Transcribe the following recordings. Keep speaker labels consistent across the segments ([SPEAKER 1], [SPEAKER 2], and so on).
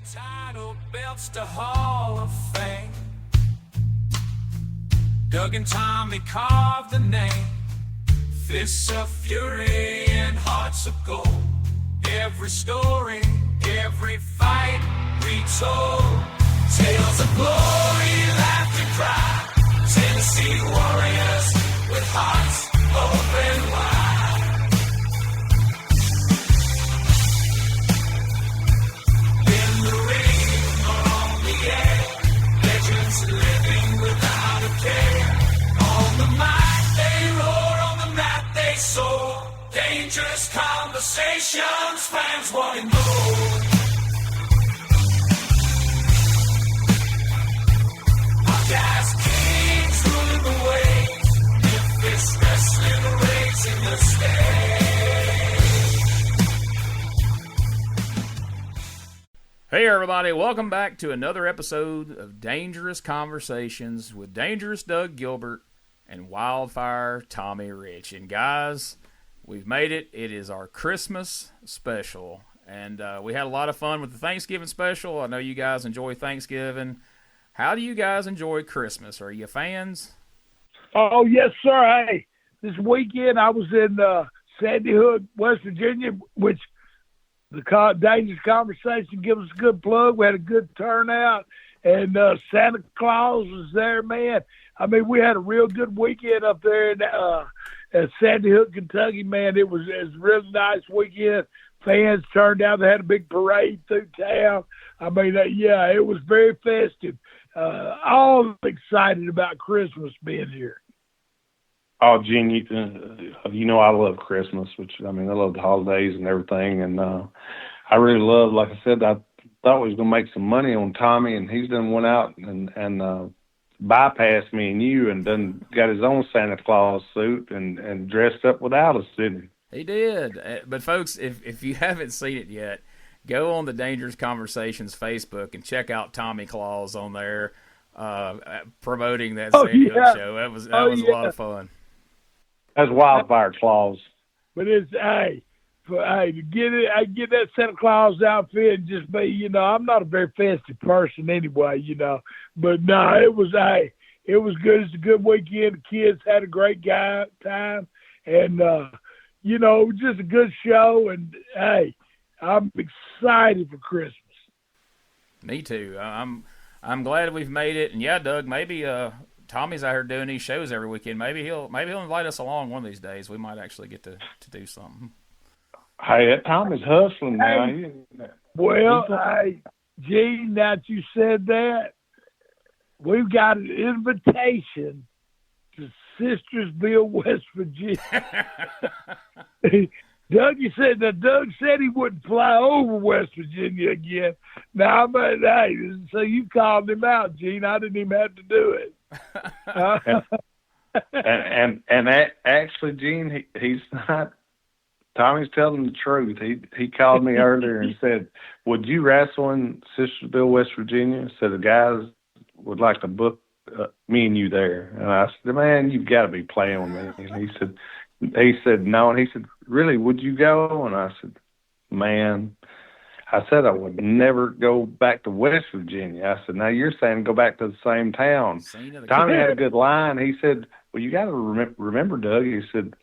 [SPEAKER 1] Title belts to Hall of Fame. Doug and Tommy carved the name. Fists of fury and hearts of gold. Every story, every fight retold. Tales of glory, laughter, cry. Tennessee warriors with hearts open wide. In the ring or on the air, legends living without a care. On the mic they roar, on the mat they soar. Dangerous conversations, fans wanting more. Podcast kings ruling the waves. Memphis wrestling raising the stage.
[SPEAKER 2] Hey everybody, welcome back to another episode of Dangerous Conversations with Dangerous Doug Gilbert and Wildfire Tommy Rich. And guys, we've made it. It is our Christmas special. And we had a lot of fun with the Thanksgiving special. I know you guys enjoy Thanksgiving. How do you guys enjoy Christmas? Are you fans?
[SPEAKER 3] Oh, yes, sir. Hey, this weekend I was in Sandy Hook, West Virginia, which the Dangerous Conversation gives us a good plug. We had a good turnout, and Santa Claus was there, man. I mean, we had a real good weekend up there at Sandy Hook, Kentucky, man. It was a really nice weekend. Fans turned out. They had a big parade through town. I mean, yeah, it was very festive. All excited about Christmas being here.
[SPEAKER 4] Oh, Gene, you know I love Christmas, which, I mean, I love the holidays and everything. And I really love, like I said, I thought we was going to make some money on Tommy, and he's done went out and bypassed me and you and done got his own Santa Claus suit and dressed up without us, didn't he?
[SPEAKER 2] He did. But, folks, if you haven't seen it yet, go on the Dangerous Conversations Facebook and check out Tommy Claus on there promoting that Sandy Hook show. That was a lot of fun.
[SPEAKER 4] That's Wildfire Claus.
[SPEAKER 3] But it's, to get that Santa Claus outfit and just be, you know, I'm not a very festive person anyway, you know. But, no, it was good. It's a good weekend. The kids had a great time. And, you know, it was just a good show. And, hey, I'm excited for Christmas.
[SPEAKER 2] Me too. I'm glad we've made it. And, yeah, Doug, maybe Tommy's out here doing these shows every weekend. Maybe he'll invite us along one of these days. We might actually get to do something.
[SPEAKER 4] Hey, Tommy's hustling now.
[SPEAKER 3] Hey, well, Gene, now that you said that, we've got an invitation to Sistersville, West Virginia. Doug said he wouldn't fly over West Virginia again. Now, so you called him out, Gene. I didn't even have to do it.
[SPEAKER 4] and actually, Gene, he's not. Tommy's telling the truth. He called me earlier and said, "Would you wrestle in Sistersville, West Virginia?" So the guys would like to book me and you there. And I said, "Man, you've got to be playing with me." And he said, "No." And he said, "Really, would you go?" And I said, "Man," I said I would never go back to West Virginia. I said, "Now you're saying go back to the same town." Tommy had a good line. He said, "Well, you got to remember, Doug." He said,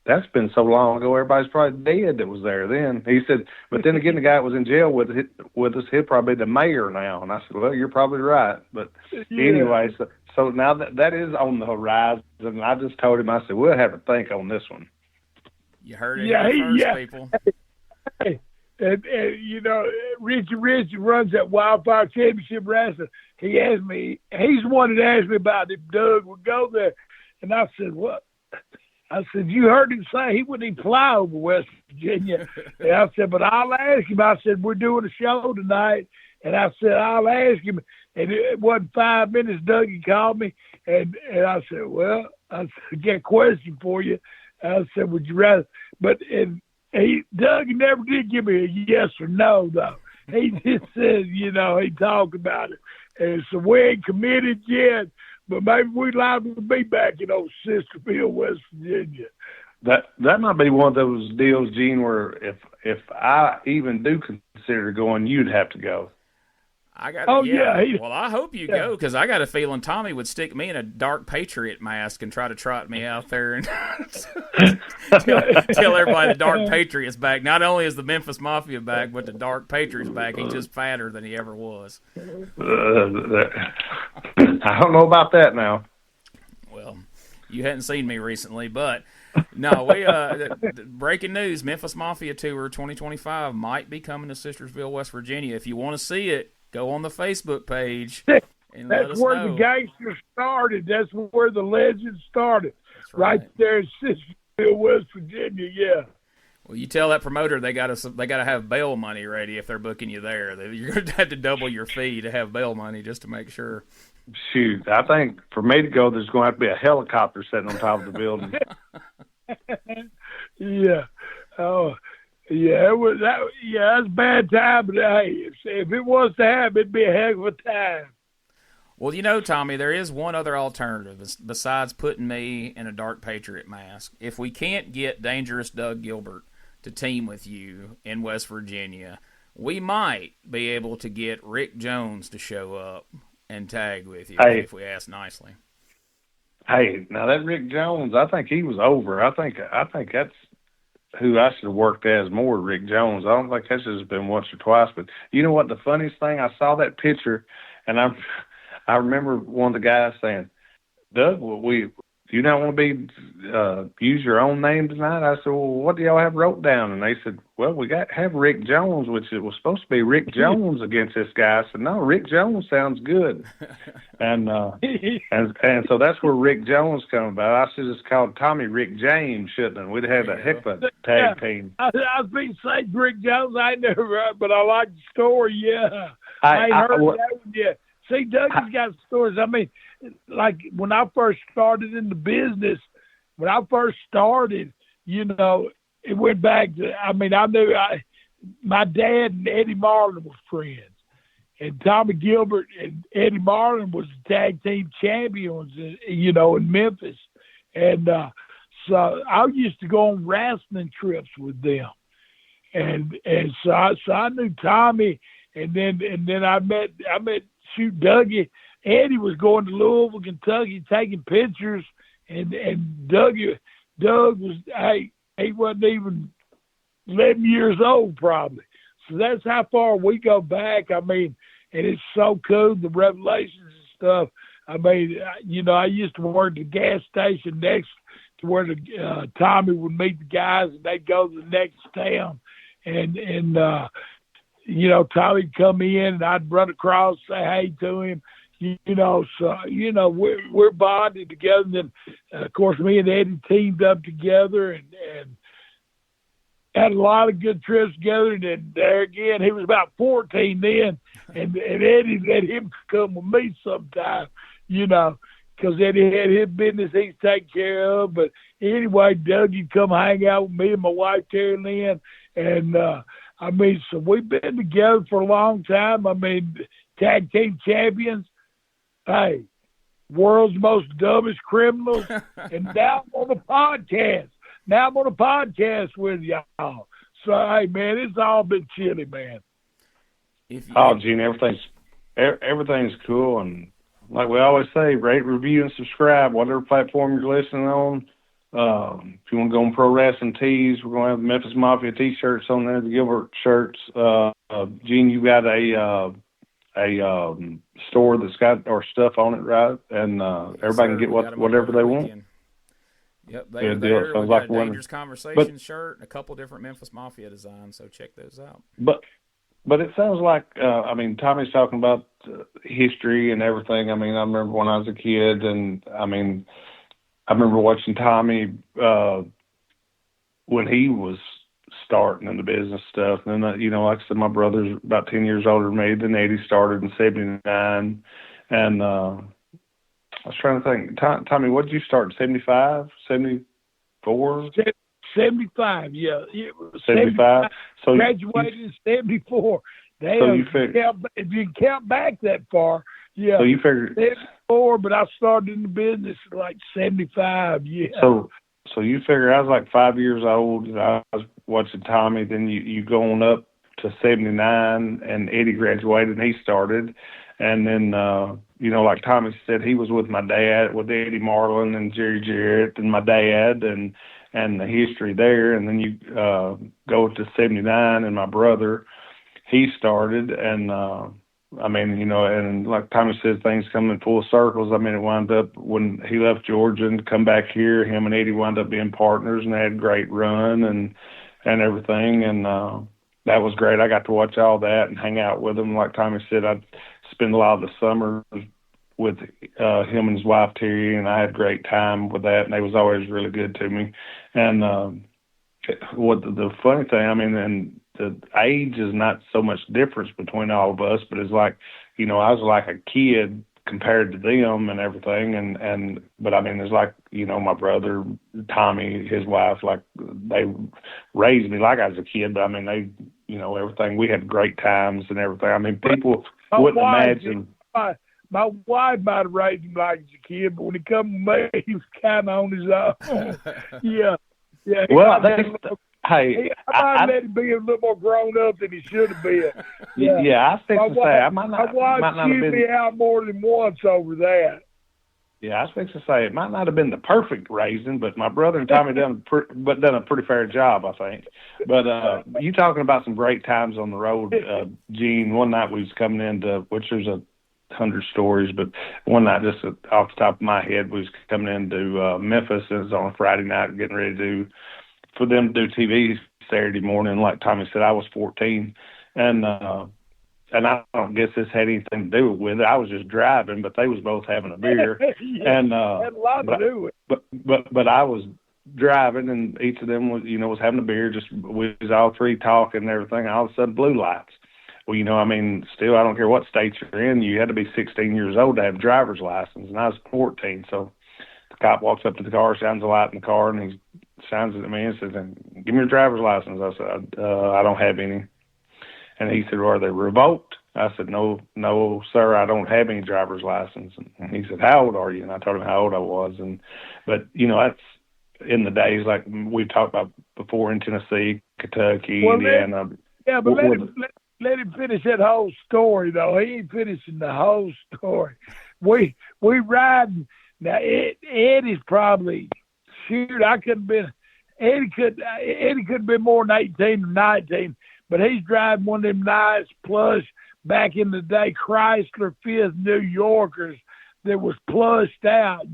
[SPEAKER 4] "That's been so long ago, everybody's probably dead that was there then." He said, "But then again, the guy that was in jail with us, he'll probably be the mayor now." And I said, "Well, you're probably right." But anyway, so now that is on the horizon. And I just told him, I said, "We'll have to think on this one."
[SPEAKER 2] You heard it first, people.
[SPEAKER 3] Hey, and you know, Richie runs that Wildfire Championship Wrestling. He asked me, he's the one that asked me about if Doug would go there. And I said, "What?" I said, "You heard him say he wouldn't even fly over West Virginia." And I said, "But I'll ask him." I said, "We're doing a show tonight." And I said, "I'll ask him." And it wasn't 5 minutes, Doug, he called me. And I said, "Well," I said, "I got a question for you." I said, "Would you rather?" But Doug never did give me a yes or no, though. He just said, you know, he talked about it. And so we ain't committed yet. But maybe we'd like to be back in old Sistersville, West Virginia.
[SPEAKER 4] That might be one of those deals, Gene, where if I even do consider going, you'd have to go.
[SPEAKER 2] I got.
[SPEAKER 3] Oh,
[SPEAKER 2] yeah.
[SPEAKER 3] yeah.
[SPEAKER 2] Well, I hope you go, because I got a feeling Tommy would stick me in a dark Patriot mask and try to trot me out there and tell everybody the Dark Patriot's back. Not only is the Memphis Mafia back, but the Dark Patriot's back. He's just fatter than he ever was.
[SPEAKER 4] I don't know about that now.
[SPEAKER 2] Well, you hadn't seen me recently, but no, we breaking news: Memphis Mafia Tour 2025 might be coming to Sistersville, West Virginia. If you want to see it, go on the Facebook page and let us
[SPEAKER 3] That's where
[SPEAKER 2] know.
[SPEAKER 3] the gangsters started. That's where the legend started.
[SPEAKER 2] That's right.
[SPEAKER 3] There in Sistersville, West Virginia. Yeah.
[SPEAKER 2] Well, you tell that promoter they got to have bail money ready if they're booking you there. You're going to have to double your fee to have bail money just to make sure.
[SPEAKER 4] Shoot, I think for me to go, there's going to have to be a helicopter sitting on top of the building.
[SPEAKER 3] Yeah. Oh, yeah. It was that. Yeah, that's a bad time. But hey, if it was to happen, it'd be a heck of a time.
[SPEAKER 2] Well, you know, Tommy, there is one other alternative besides putting me in a Dark Patriot mask. If we can't get Dangerous Doug Gilbert to team with you in West Virginia, we might be able to get Rick Jones to show up and tag with you if we ask nicely.
[SPEAKER 4] Hey, now that Rick Jones, I think he was over. I think that's who I should have worked as more, Rick Jones. I don't think that's just been once or twice. But you know what? The funniest thing, I saw that picture, and I remember one of the guys saying, "Doug, do you not want to be use your own name tonight?" I said, "Well, what do y'all have wrote down?" And they said, "Well, we have Rick Jones, which it was supposed to be Rick Jones against this guy." I said, "No, Rick Jones sounds good," and so that's where Rick Jones come about. I should have just called Tommy Rick James, shouldn't I? We'd have a heck of a tag team.
[SPEAKER 3] I was being say Rick Jones. I never, but I like the story. Yeah, I ain't heard that one yet. See, Dougie's got stories. I mean, like when I first started in the business, you know, it went back to, I mean, I knew my dad and Eddie Marlin were friends. And Tommy Gilbert and Eddie Marlin was the tag team champions, you know, in Memphis. And so I used to go on wrestling trips with them. And so I knew Tommy, and then I met shoot Dougie. Eddie was going to Louisville, Kentucky, taking pictures, and Doug was, he wasn't even 11 years old probably. So that's how far we go back. I mean, and it's so cool, the revelations and stuff. I mean, you know, I used to work at the gas station next to where the Tommy would meet the guys, and they'd go to the next town, and you know, Tommy'd come in, and I'd run across, say hey to him, you know. So, you know, we're bonded together. And then, of course, me and Eddie teamed up together and had a lot of good trips together. And then there again, he was about 14 then, and Eddie let him come with me sometime, you know, because Eddie had his business he's taking care of. But anyway, Dougie'd come hang out with me and my wife, Terry Lynn, and I mean, so we've been together for a long time. I mean, tag team champions. Hey, world's most dumbest criminals. And now I'm on the podcast. With y'all. So, hey, man, it's all been chilly, man.
[SPEAKER 4] Gene, everything's cool. And like we always say, rate, review, and subscribe, whatever platform you're listening on. If you want to go on Pro Wrestling Tees, we're going to have the Memphis Mafia T-shirts on there, the Gilbert shirts. Gene, you got a store that's got our stuff on it, right? And everybody can get whatever they want.
[SPEAKER 2] Yep, they're there. We got a Dangerous Conversation shirt and a couple different Memphis Mafia designs, so check those out.
[SPEAKER 4] But it sounds like, I mean, Tommy's talking about history and everything. I mean, I remember when I was a kid, and I mean, I remember watching Tommy when he was starting in the business stuff. And then, you know, like I said, my brother's about 10 years older than me. Then Eddie started in 79. And I was trying to think, Tommy, what did you start in 75, 74?
[SPEAKER 3] 75, yeah.
[SPEAKER 4] 75. So
[SPEAKER 3] graduated in 74. Damn, if you count back that far, yeah.
[SPEAKER 4] So you figured
[SPEAKER 3] 74, but I started in the business like 75, yeah.
[SPEAKER 4] So you figure I was like 5 years old, and I was watching Tommy. Then you go on up to 79, and Eddie graduated and he started. And then, like Tommy said, he was with my dad, with Eddie Marlin and Jerry Jarrett and my dad and the history there. And then you go to 79 and my brother, he started. And, and like Tommy says, things come in full circles. I mean, it wound up when he left Georgia and come back here, him and Eddie wound up being partners and they had a great run and everything. And that was great. I got to watch all that and hang out with him. Like Tommy said, I'd spend a lot of the summer with him and his wife, Terry, and I had a great time with that. And they was always really good to me. And what the funny thing, I mean, and the age is not so much difference between all of us, but it's like, I was like a kid compared to them and everything. But I mean, it's like, my brother, Tommy, his wife, like they raised me like I was a kid, but I mean, they, everything, we had great times and everything. I mean, people wouldn't imagine.
[SPEAKER 3] My wife might have raised him like a kid, but when he come to me, he was kind of on his own. Yeah.
[SPEAKER 4] Well,
[SPEAKER 3] I might let him be a little more grown up than he should have been.
[SPEAKER 4] Yeah, I think to say I might not have been
[SPEAKER 3] me out more than once over that.
[SPEAKER 4] Yeah, I was fixing to say it might not have been the perfect raising, but my brother and Tommy done a pretty fair job, I think. But you talking about some great times on the road, Gene. One night we was coming into, which there's 100 stories, but one night, just off the top of my head, we was coming into Memphis. It was on a Friday night, getting ready for them to do TV Saturday morning. Like Tommy said, I was 14, and I don't guess this had anything to do with it. I was just driving, but they was both having a beer. And
[SPEAKER 3] had a lot to do with it.
[SPEAKER 4] But I was driving, and each of them was having a beer. Just we was all three talking and everything. And all of a sudden, blue lights. Well, still, I don't care what state you're in. You had to be 16 years old to have a driver's license, and I was 14. So the cop walks up to the car, shines a light in the car, and he shines it at me and says, "Give me your driver's license." I said, "I don't have any." And he said, "Well, are they revoked?" I said, No, sir, I don't have any driver's license. And he said, "How old are you?" And I told him how old I was. But that's in the days like we've talked about before in Tennessee, Kentucky, Indiana.
[SPEAKER 3] But let him finish that whole story, though. He ain't finishing the whole story. We riding. Now, Eddie's probably, I couldn't have been, Eddie could have been more than 18 or 19. But he's driving one of them nice plush, back in the day, Chrysler 5th New Yorkers that was plushed out,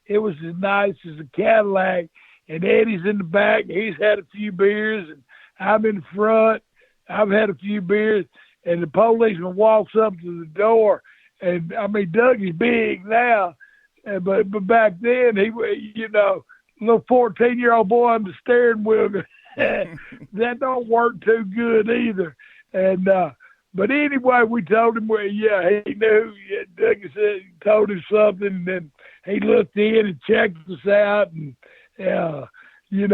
[SPEAKER 3] It was as nice as a Cadillac. And Eddie's in the back. He's had a few beers. And I'm in front. I've had a few beers. And the policeman walks up to the door. And, Doug is big now. But back then, he, little 14-year-old boy on the steering wheel. That don't work too good either. And but anyway, we told him he knew. Doug said, told him something, and then he looked in and checked us out, and
[SPEAKER 4] he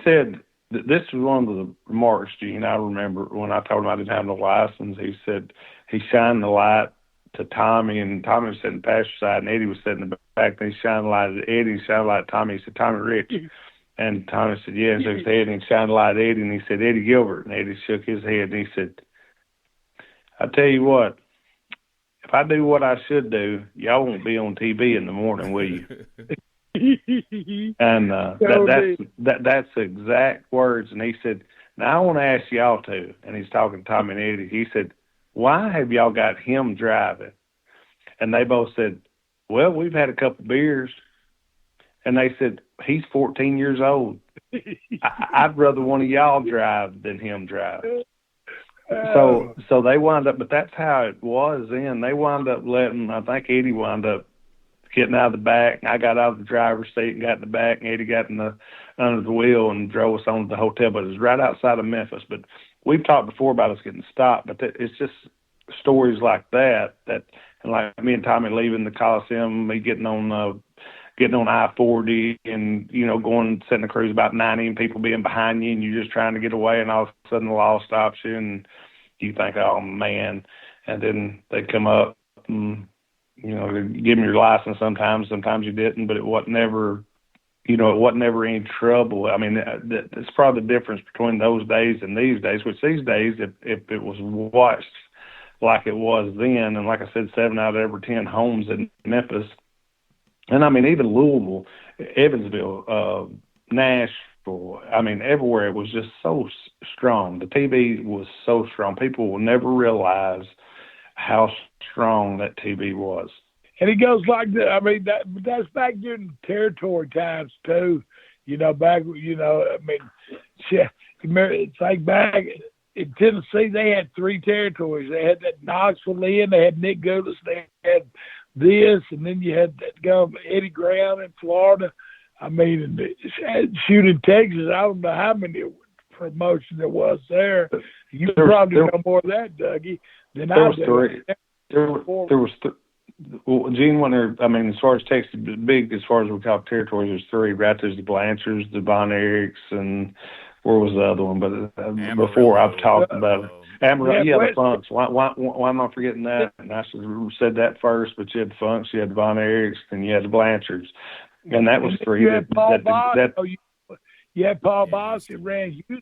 [SPEAKER 4] said this was one of the remarks, Gene. I remember when I told him I didn't have no license. He said he shined the light to Tommy, and Tommy was sitting in the passenger side, and Eddie was sitting in the back. And he shined the light at Eddie, shined the light at Tommy. He said, "Tommy Rich." And Tommy said, "Yeah." And so he said, and he shined a light at Eddie, and he said, "Eddie Gilbert." And Eddie shook his head, and he said, "I tell you what, if I do what I should do, y'all won't be on TV in the morning, will you?" And that's the exact words. And he said, "Now I want to ask y'all too." And he's talking to Tommy and Eddie. He said, "Why have y'all got him driving?" And they both said, "Well, we've had a couple beers." And they said, "He's 14 years old. I'd rather one of y'all drive than him drive." So they wound up, but that's how it was then. They wound up letting, I think Eddie wound up getting out of the back. I got out of the driver's seat and got in the back, and Eddie got under the wheel and drove us on to the hotel. But it was right outside of Memphis. But we've talked before about us getting stopped, but it's just stories like that, and like me and Tommy leaving the Coliseum, me getting on I-40 and, going, setting the cruise about 90 and people being behind you and you're just trying to get away, and all of a sudden the law stops you and you think, "Oh, man." And then they come up and, give them your license sometimes. Sometimes you didn't, but it wasn't never it wasn't ever any trouble. I mean, that's probably the difference between those days and these days, which these days, if it was watched like it was then, and like I said, 7 out of every 10 homes in Memphis, and I mean, even Louisville, Evansville, Nashville, I mean, everywhere, it was just so strong. The TV was so strong. People will never realize how strong that TV was.
[SPEAKER 3] And it goes like that. I mean, that's back during territory times too. Back. I mean, it's like back in Tennessee, they had 3 territories. They had that Knoxville in. They had Nick Goulas. They had this, and then you had that guy Eddie Graham in Florida. I mean, shoot in Texas. I don't know how many promotions there was there. You probably know more of that, Dougie, than I do.
[SPEAKER 4] There was. Well, Gene, as far as Texas, big as far as we call territories, there's 3, right? There's the Blanchards, the Von Erichs, and where was the other one? But before I've talked about it. Amarillo, the Funks. Why am I forgetting that? And I should have said that first, but you had the Funks, you had the Von Erichs, and you had the Blanchards. And that was 3.
[SPEAKER 3] You had Paul Bosch. You had Paul Bosch that ran Houston.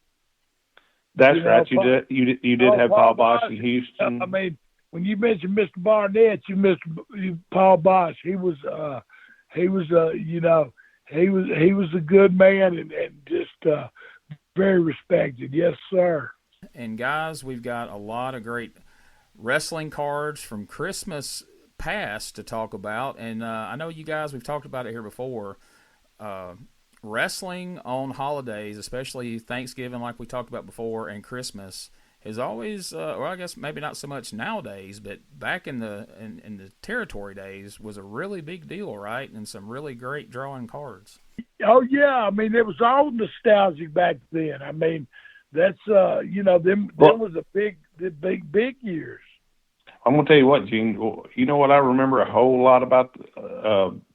[SPEAKER 4] That's right. You did have Paul Bosch in Houston.
[SPEAKER 3] I mean, when you mentioned Mr. Barnett, you missed Paul Bosch. He was a good man and just very respected. Yes, sir.
[SPEAKER 2] And guys, we've got a lot of great wrestling cards from Christmas past to talk about, and I know you guys, we've talked about it here before. Wrestling on holidays, especially Thanksgiving, like we talked about before, and Christmas, is always, well, I guess maybe not so much nowadays, but back in the territory days was a really big deal, right? And some really great drawing cards.
[SPEAKER 3] Oh yeah, I mean, it was all nostalgic back then. I mean, that's them was the big years.
[SPEAKER 4] I'm gonna tell you what, Gene. You know what I remember a whole lot about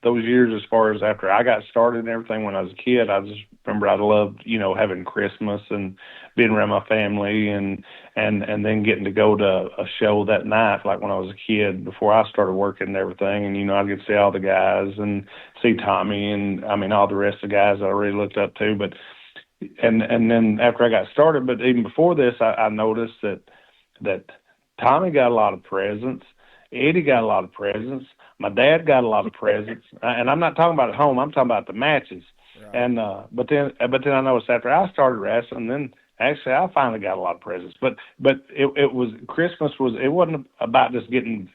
[SPEAKER 4] those years, as far as after I got started and everything. When I was a kid, I just remember I loved having Christmas and being around my family, and then getting to go to a show that night, like when I was a kid before I started working and everything. And I'd get to see all the guys and see Tommy, and I mean all the rest of the guys I really looked up to. But and then after I got started, but even before this, I noticed that Tommy got a lot of presents. Eddie got a lot of presents. My dad got a lot of presents. And I'm not talking about at home. I'm talking about the matches. Right. And but then I noticed after I started wrestling, then actually I finally got a lot of presents. But it was Christmas was, it wasn't about just getting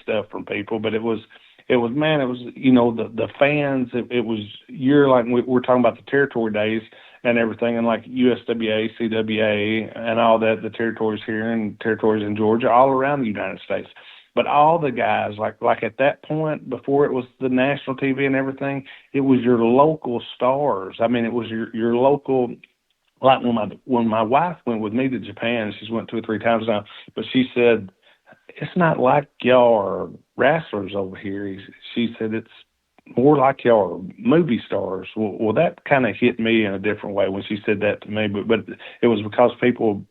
[SPEAKER 4] stuff from people, but it was the fans. It was like we're talking about the territory days and everything, and like USWA, CWA, and all that, the territories here and territories in Georgia, all around the United States. But all the guys, like at that point, before it was the national TV and everything, it was your local stars. I mean, it was your local. Like when my wife went with me to Japan, she's went 2 or 3 times now, but she said, it's not like y'all are wrestlers over here. She said, it's more like y'all are movie stars. Well, that kind of hit me in a different way when she said that to me, but it was because people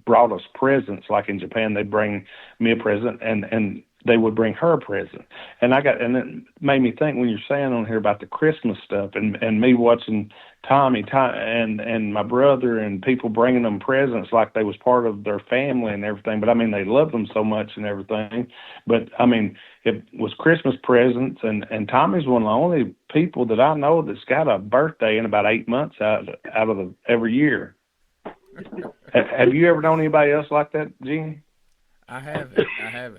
[SPEAKER 4] brought us presents. Like in Japan, they'd bring me a present, and they would bring her a present. And it made me think, when you're saying on here about the Christmas stuff and me watching Tommy and my brother and people bringing them presents like they was part of their family and everything. But I mean, they loved them so much and everything. But I mean, it was Christmas presents, and Tommy's one of the only people that I know that's got a birthday in about 8 months out of every year. Have you ever known anybody else like that, Gene?
[SPEAKER 2] I haven't.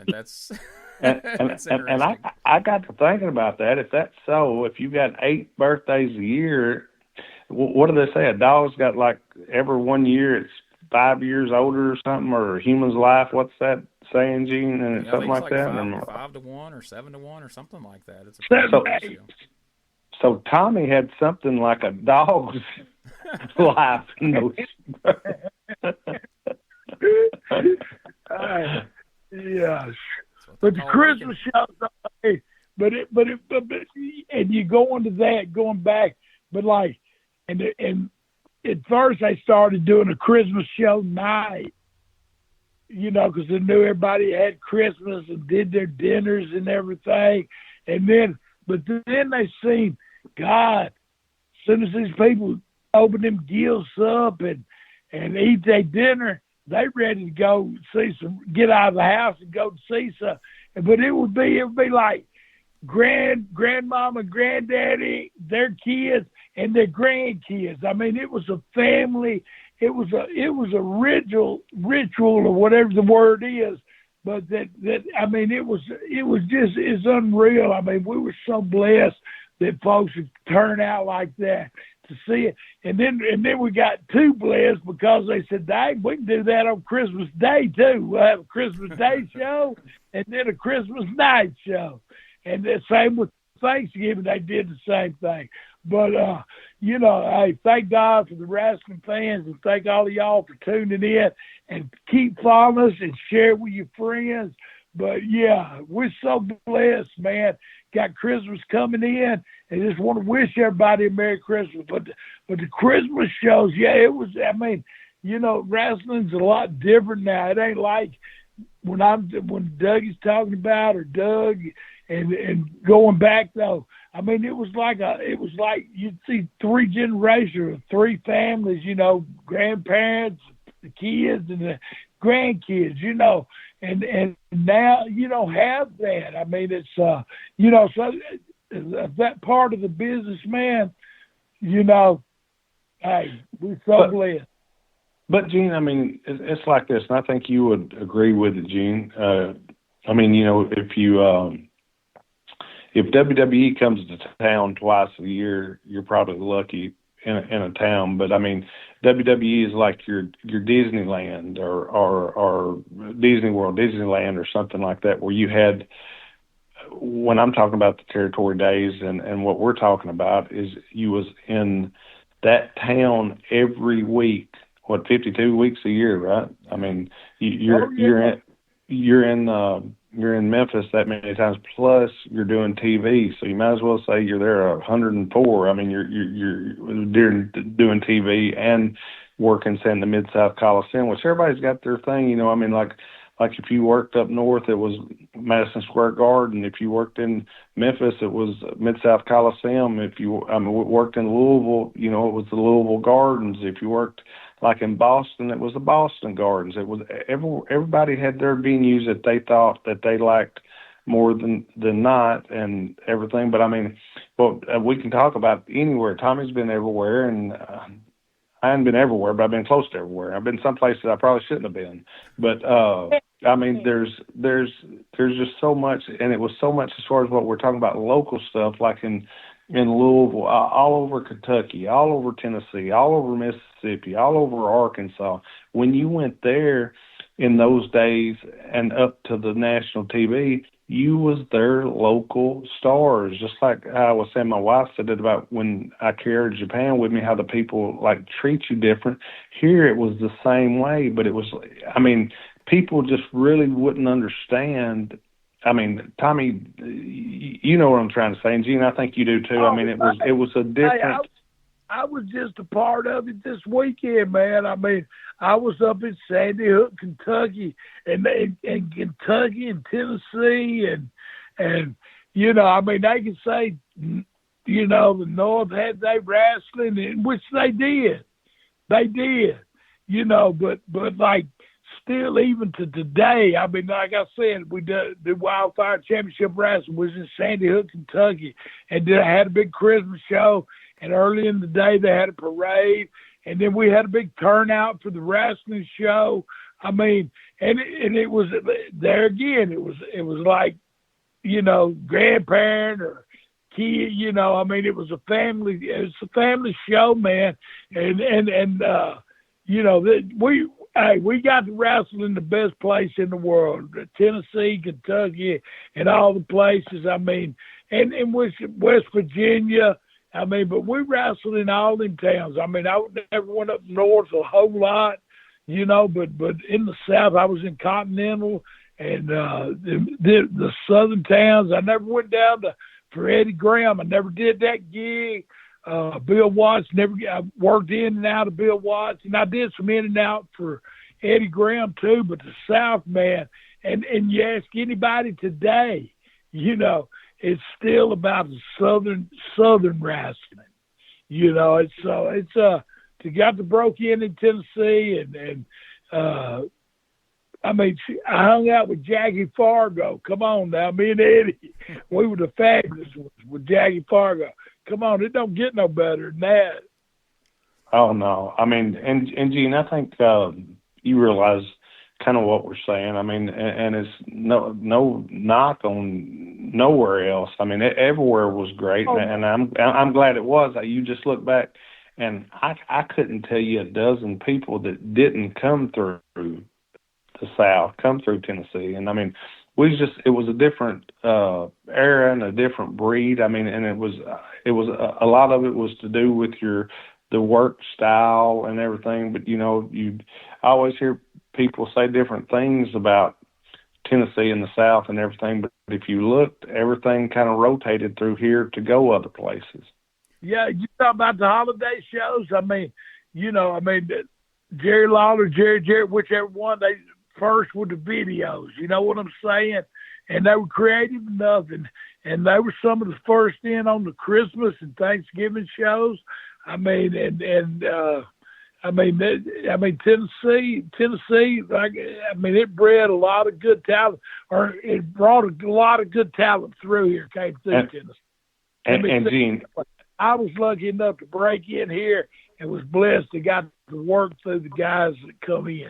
[SPEAKER 2] That's
[SPEAKER 4] that's and I got to thinking about that. If that's so, if you got 8 birthdays a year, what do they say? A dog's got like every 1 year it's 5 years older or something, or a human's life. What's that saying, Gene? And it's something like that.
[SPEAKER 2] 5 to 1 or 7 to 1 or something like that. It's a ratio.
[SPEAKER 4] So Tommy had something like a dog's life in those.
[SPEAKER 3] Yes, but the Christmas shows, and you go into that, going back, but like, and at first they started doing a Christmas show night, because they knew everybody had Christmas and did their dinners and everything, but then they seen, God, soon as these people open them gills up and eat their dinner, they ready to go get out of the house and go to see some. But it would be like grandmama, granddaddy, their kids, and their grandkids. I mean, it was a family. It was a ritual or whatever the word is. But I mean, it was just, it's unreal. I mean, we were so blessed that folks would turn out like that to see it. And then we got too blessed because they said, dang, we can do that on Christmas Day too. We'll have a Christmas Day show and then a Christmas night show. And the same with Thanksgiving, they did the same thing. But, hey, thank God for the wrestling fans, and thank all of y'all for tuning in, and keep following us and share with your friends. But, yeah, we're so blessed, man. Got Christmas coming in, and just want to wish everybody a Merry Christmas. But the Christmas shows, yeah, it was, I mean, wrestling's a lot different now. It ain't like when Doug is talking about, or Doug, and going back though. I mean, it was like you'd see 3 generations, 3 families, grandparents, the kids, and the grandkids, and now you don't have that. I mean, it's so that part of the business, man, hey, we're so blessed.
[SPEAKER 4] But Gene, I mean, it's like this, and I think you would agree with it, Gene. I mean, if WWE comes to town twice a year, you're probably lucky in a town. But I mean, WWE is like your Disneyland or Disney World, Disneyland, or something like that, where you had. When I'm talking about the territory days, and what we're talking about is you was in that town every week. 52 weeks a year, right? I mean, you're in Memphis that many times, plus you're doing TV, so you might as well say you're there 104. I mean, you're doing TV and working, say, in the Mid-South Coliseum, which everybody's got their thing, I mean, like if you worked up north, it was Madison Square Garden. If you worked in Memphis, it was Mid-South Coliseum. If you worked in Louisville, it was the Louisville Gardens. If you worked like in Boston, it was the Boston Gardens. It was everybody had their venues that they thought that they liked more than not, and everything. But I mean, we can talk about anywhere. Tommy's been everywhere, and I haven't been everywhere, but I've been close to everywhere. I've been some places I probably shouldn't have been. But I mean, there's just so much, and it was so much as far as what we're talking about, local stuff, like in Louisville, all over Kentucky, all over Tennessee, all over Mississippi, all over Arkansas. When you went there in those days and up to the national TV, you was their local stars. Just like I was saying, my wife said it about when I carried Japan with me, how the people like treat you different. Here it was the same way, but it was, I mean, people just really wouldn't understand. I mean, Tommy, you know what I'm trying to say, and Gene, I think you do too. I mean, it was a different.
[SPEAKER 3] I was just a part of it this weekend, man. I mean, I was up in Sandy Hook, Kentucky, and Kentucky and Tennessee, and I mean, they can say, the North had their wrestling, which they did, but like. Still, even to today, I mean, like I said, we did the Wildfire Championship Wrestling was in Sandy Hook, Kentucky, and had a big Christmas show. And early in the day, they had a parade, and then we had a big turnout for the wrestling show. I mean, and it was there again. It was like, grandparent or kid. I mean, it was a family show, man, and we got to wrestle in the best place in the world, Tennessee, Kentucky, and all the places. I mean, and West Virginia. I mean, but we wrestled in all them towns. I mean, I never went up north a whole lot, but in the South, I was in Continental and the southern towns. I never went down for Eddie Graham. I never did that gig. Bill Watts, I worked in and out of Bill Watts, and I did some in and out for Eddie Graham too, but the South, man, and you ask anybody today, it's still about the southern wrestling. It's to got the broke in Tennessee, and I hung out with Jackie Fargo. Come on now, me and Eddie, we were the fabulous ones with Jackie Fargo. Come on, it don't get no better than that.
[SPEAKER 4] Oh no, and Gene, I think you realize kind of what we're saying. And it's no knock on nowhere else. Everywhere was great, and I'm glad it was. You just look back, and I couldn't tell you a dozen people that didn't come through the South, come through Tennessee, and it was a different era and a different breed. And it was a lot of it was to do with the work style and everything. But you always hear people say different things about Tennessee and the South and everything. But if you looked, everything kind of rotated through here to go other places.
[SPEAKER 3] Yeah, you talk about the holiday shows. Jerry Lawler, Jerry Jarrett, whichever one, they first with the videos. You know what I'm saying? And they were creative enough, and they were some of the first in on the Christmas and Thanksgiving shows. Tennessee, it bred a lot of good talent, or it brought a lot of good talent through here, came through Tennessee.
[SPEAKER 4] And Gene,
[SPEAKER 3] I was lucky enough to break in here and was blessed to got to work through the guys that come in.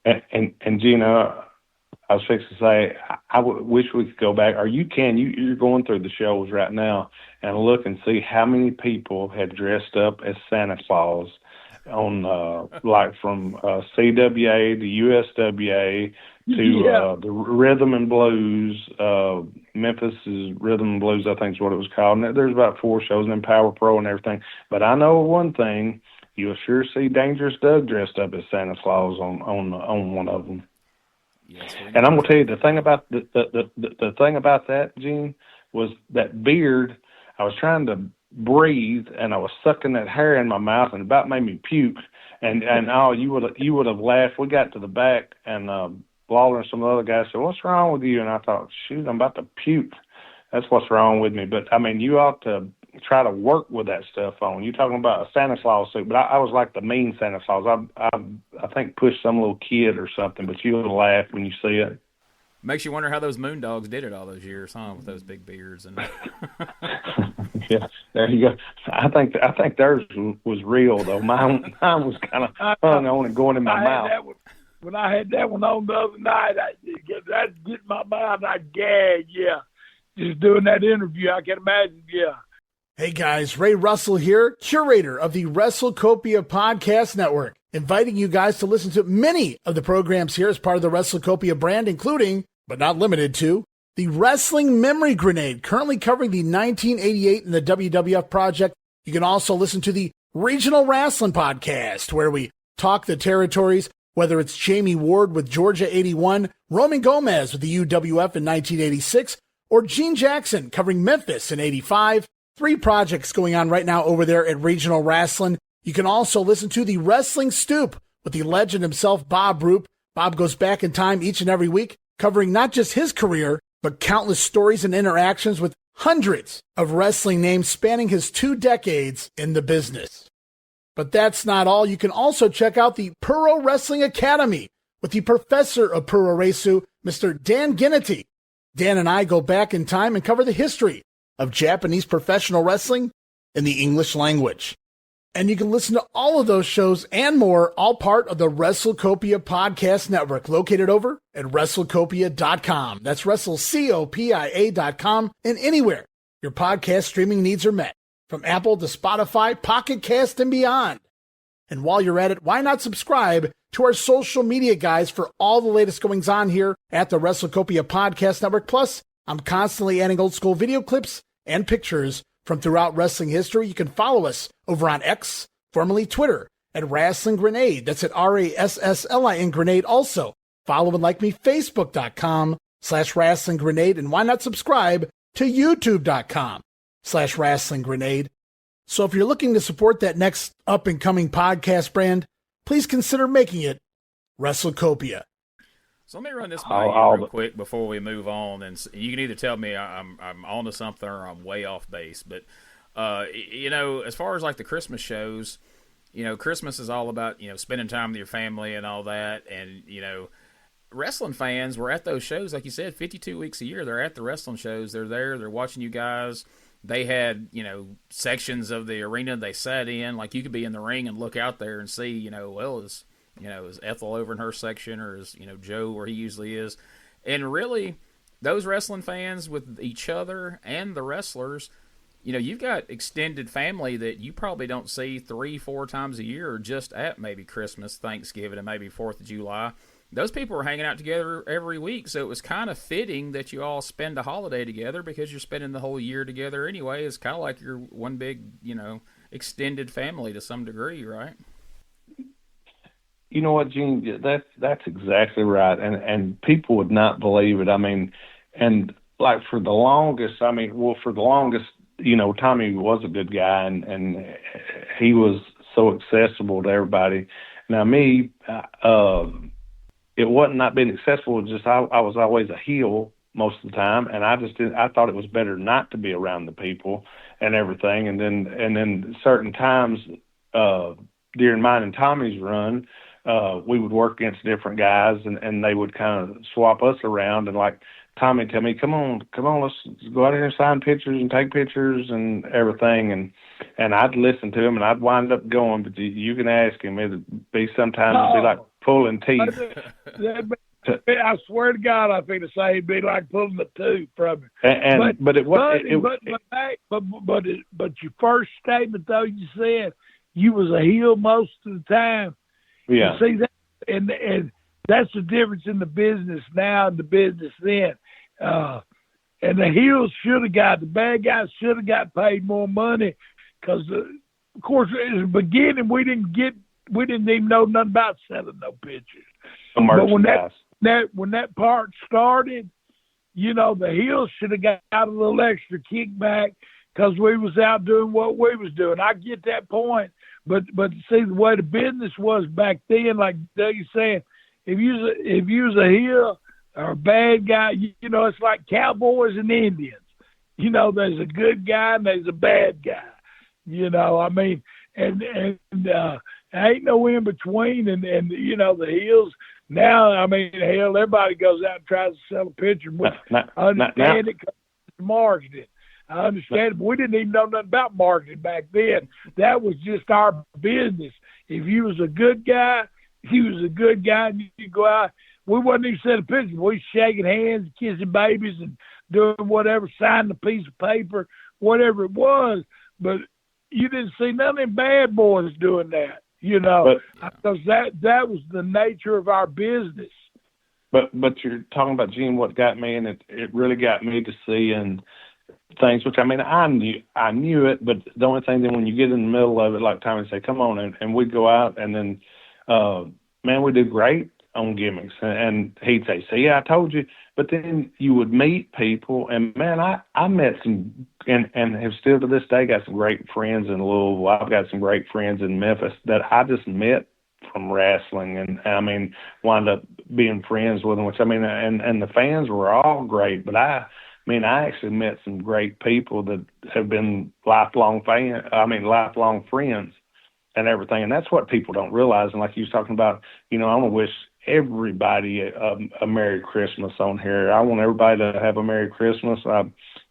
[SPEAKER 4] And Gene, I was fixing to say, I wish we could go back, or you're going through the shows right now and look and see how many people had dressed up as Santa Claus on, like from CWA to USWA to the Rhythm and Blues, Memphis's Rhythm and Blues, I think is what it was called. And there's about 4 shows, and then Power Pro and everything. But I know one thing, you'll sure see Dangerous Doug dressed up as Santa Claus on one of them.
[SPEAKER 2] Yes,
[SPEAKER 4] and I'm gonna tell you the thing about the thing about that, Gene, was that beard. I was trying to breathe, and I was sucking that hair in my mouth, and it about made me puke. And you would have laughed. We got to the back, and Lawler and some other guys said, "What's wrong with you?" And I thought, "Shoot, I'm about to puke. That's what's wrong with me." But you ought to try to work with that stuff on. You're talking about a Santa Claus suit, but I was like the mean Santa Claus. I think pushed some little kid or something, but you'll laugh when you see it.
[SPEAKER 2] Makes you wonder how those Moondogs did it all those years, huh? With those big beards and.
[SPEAKER 4] Yeah, there you go. I think theirs was real though. Mine was kind of hung on and going in my mouth.
[SPEAKER 3] When I had that one on the other night, that get my mouth. I gagged. Yeah, just doing that interview, I can imagine. Yeah.
[SPEAKER 5] Hey guys, Ray Russell here, curator of the WrestleCopia Podcast Network, inviting you guys to listen to many of the programs here as part of the WrestleCopia brand, including, but not limited to, the Wrestling Memory Grenade, currently covering the 1988 and the WWF project. You can also listen to the Regional Wrestling Podcast, where we talk the territories, whether it's Jamie Ward with Georgia 81, Roman Gomez with the UWF in 1986, or Gene Jackson covering Memphis in 85. 3 projects going on right now over there at Regional Wrestling. You can also listen to the Wrestling Stoop with the legend himself, Bob Roop. Bob goes back in time each and every week, covering not just his career, but countless stories and interactions with hundreds of wrestling names spanning his 2 decades in the business. But that's not all. You can also check out the Puro Wrestling Academy with the professor of Puro Resu, Mr. Dan Ginnity. Dan and I go back in time and cover the history of Japanese professional wrestling in the English language. And you can listen to all of those shows and more, all part of the WrestleCopia Podcast Network, located over at WrestleCopia.com. That's WrestleCopia.com, and anywhere your podcast streaming needs are met, from Apple to Spotify, Pocket Cast, and beyond. And while you're at it, why not subscribe to our social media guys for all the latest goings on here at the WrestleCopia Podcast Network. Plus, I'm constantly adding old school video clips and pictures from throughout wrestling history. You can follow us over on X, formerly Twitter, at Wrestling Grenade. That's at RASSLIN Grenade. Also, follow and like me, Facebook.com/Wrestling Grenade. And why not subscribe to YouTube.com/Wrestling Grenade. So if you're looking to support that next up and coming podcast brand, please consider making it WrestleCopia.
[SPEAKER 2] So let me run this by you real quick before we move on, and you can either tell me I'm onto something or I'm way off base. But As far as like the Christmas shows, Christmas is all about, spending time with your family and all that. And, wrestling fans were at those shows, like you said, 52 weeks a year. They're at the wrestling shows. They're there. They're watching you guys. They had, sections of the arena they sat in. Like you could be in the ring and look out there and see, is Ethel over in her section, or is, Joe where he usually is. And really, those wrestling fans with each other and the wrestlers, you've got extended family that you probably don't see 3-4 times a year, or just at maybe Christmas, Thanksgiving, and maybe 4th of July. Those people were hanging out together every week, so it was kind of fitting that you all spend a holiday together, because you're spending the whole year together anyway. It's kind of like you're one big, extended family to some degree, right?
[SPEAKER 4] You know what, Gene? That's exactly right, and people would not believe it. I mean, and like for the longest, Tommy was a good guy, and he was so accessible to everybody. Now me, it wasn't not being accessible. Just I was always a heel most of the time, and I thought it was better not to be around the people and everything. And then certain times during mine and Tommy's run, we would work against different guys, and they would kind of swap us around. And like Tommy tell me, come on, let's go out here and sign pictures and take pictures and everything. And I'd listen to him, and I'd wind up going. But you can ask him. It'd be sometimes it'd be like pulling teeth.
[SPEAKER 3] I swear to God, I think the same. It'd be like pulling the tooth from him.
[SPEAKER 4] But
[SPEAKER 3] your first statement though, you said you was a heel most of the time.
[SPEAKER 4] Yeah.
[SPEAKER 3] You see that, and that's the difference in the business now and the business then. And the heels the bad guys should have got paid more money, because of course in the beginning we didn't even know nothing about selling no pictures. But when that part started, the heels should have got a little extra kickback because we was out doing what we was doing. I get that point, but see the way the business was back then, like Doug is saying, if you was a heel or a bad guy, it's like cowboys and Indians. There's a good guy and there's a bad guy. I mean, and ain't no in between. And the heels now, I mean, hell, everybody goes out and tries to sell a picture. I understand it because it's marketing. I understand it, but we didn't even know nothing about marketing back then. That was just our business. If you was a good guy, and you go out. We wasn't even selling pictures. We was shaking hands, kissing babies, and doing whatever, signing a piece of paper, whatever it was. But you didn't see none of them bad boys doing that, because that was the nature of our business.
[SPEAKER 4] But you're talking about, Gene, what got me, and it really got me to seeing things, which I mean, I knew it, but the only thing then when you get in the middle of it, like Tommy say, come on, and we'd go out, and then, man, we did great on gimmicks, and he'd say, see, I told you. But then you would meet people, and man, I met some, and have still to this day got some great friends in Louisville. I've got some great friends in Memphis that I just met from wrestling, and I mean, wound up being friends with them, which I mean, and the fans were all great, but I actually met some great people that have been lifelong friends and everything. And that's what people don't realize. And like you was talking about, I want to wish everybody a Merry Christmas on here. I want everybody to have a Merry Christmas. I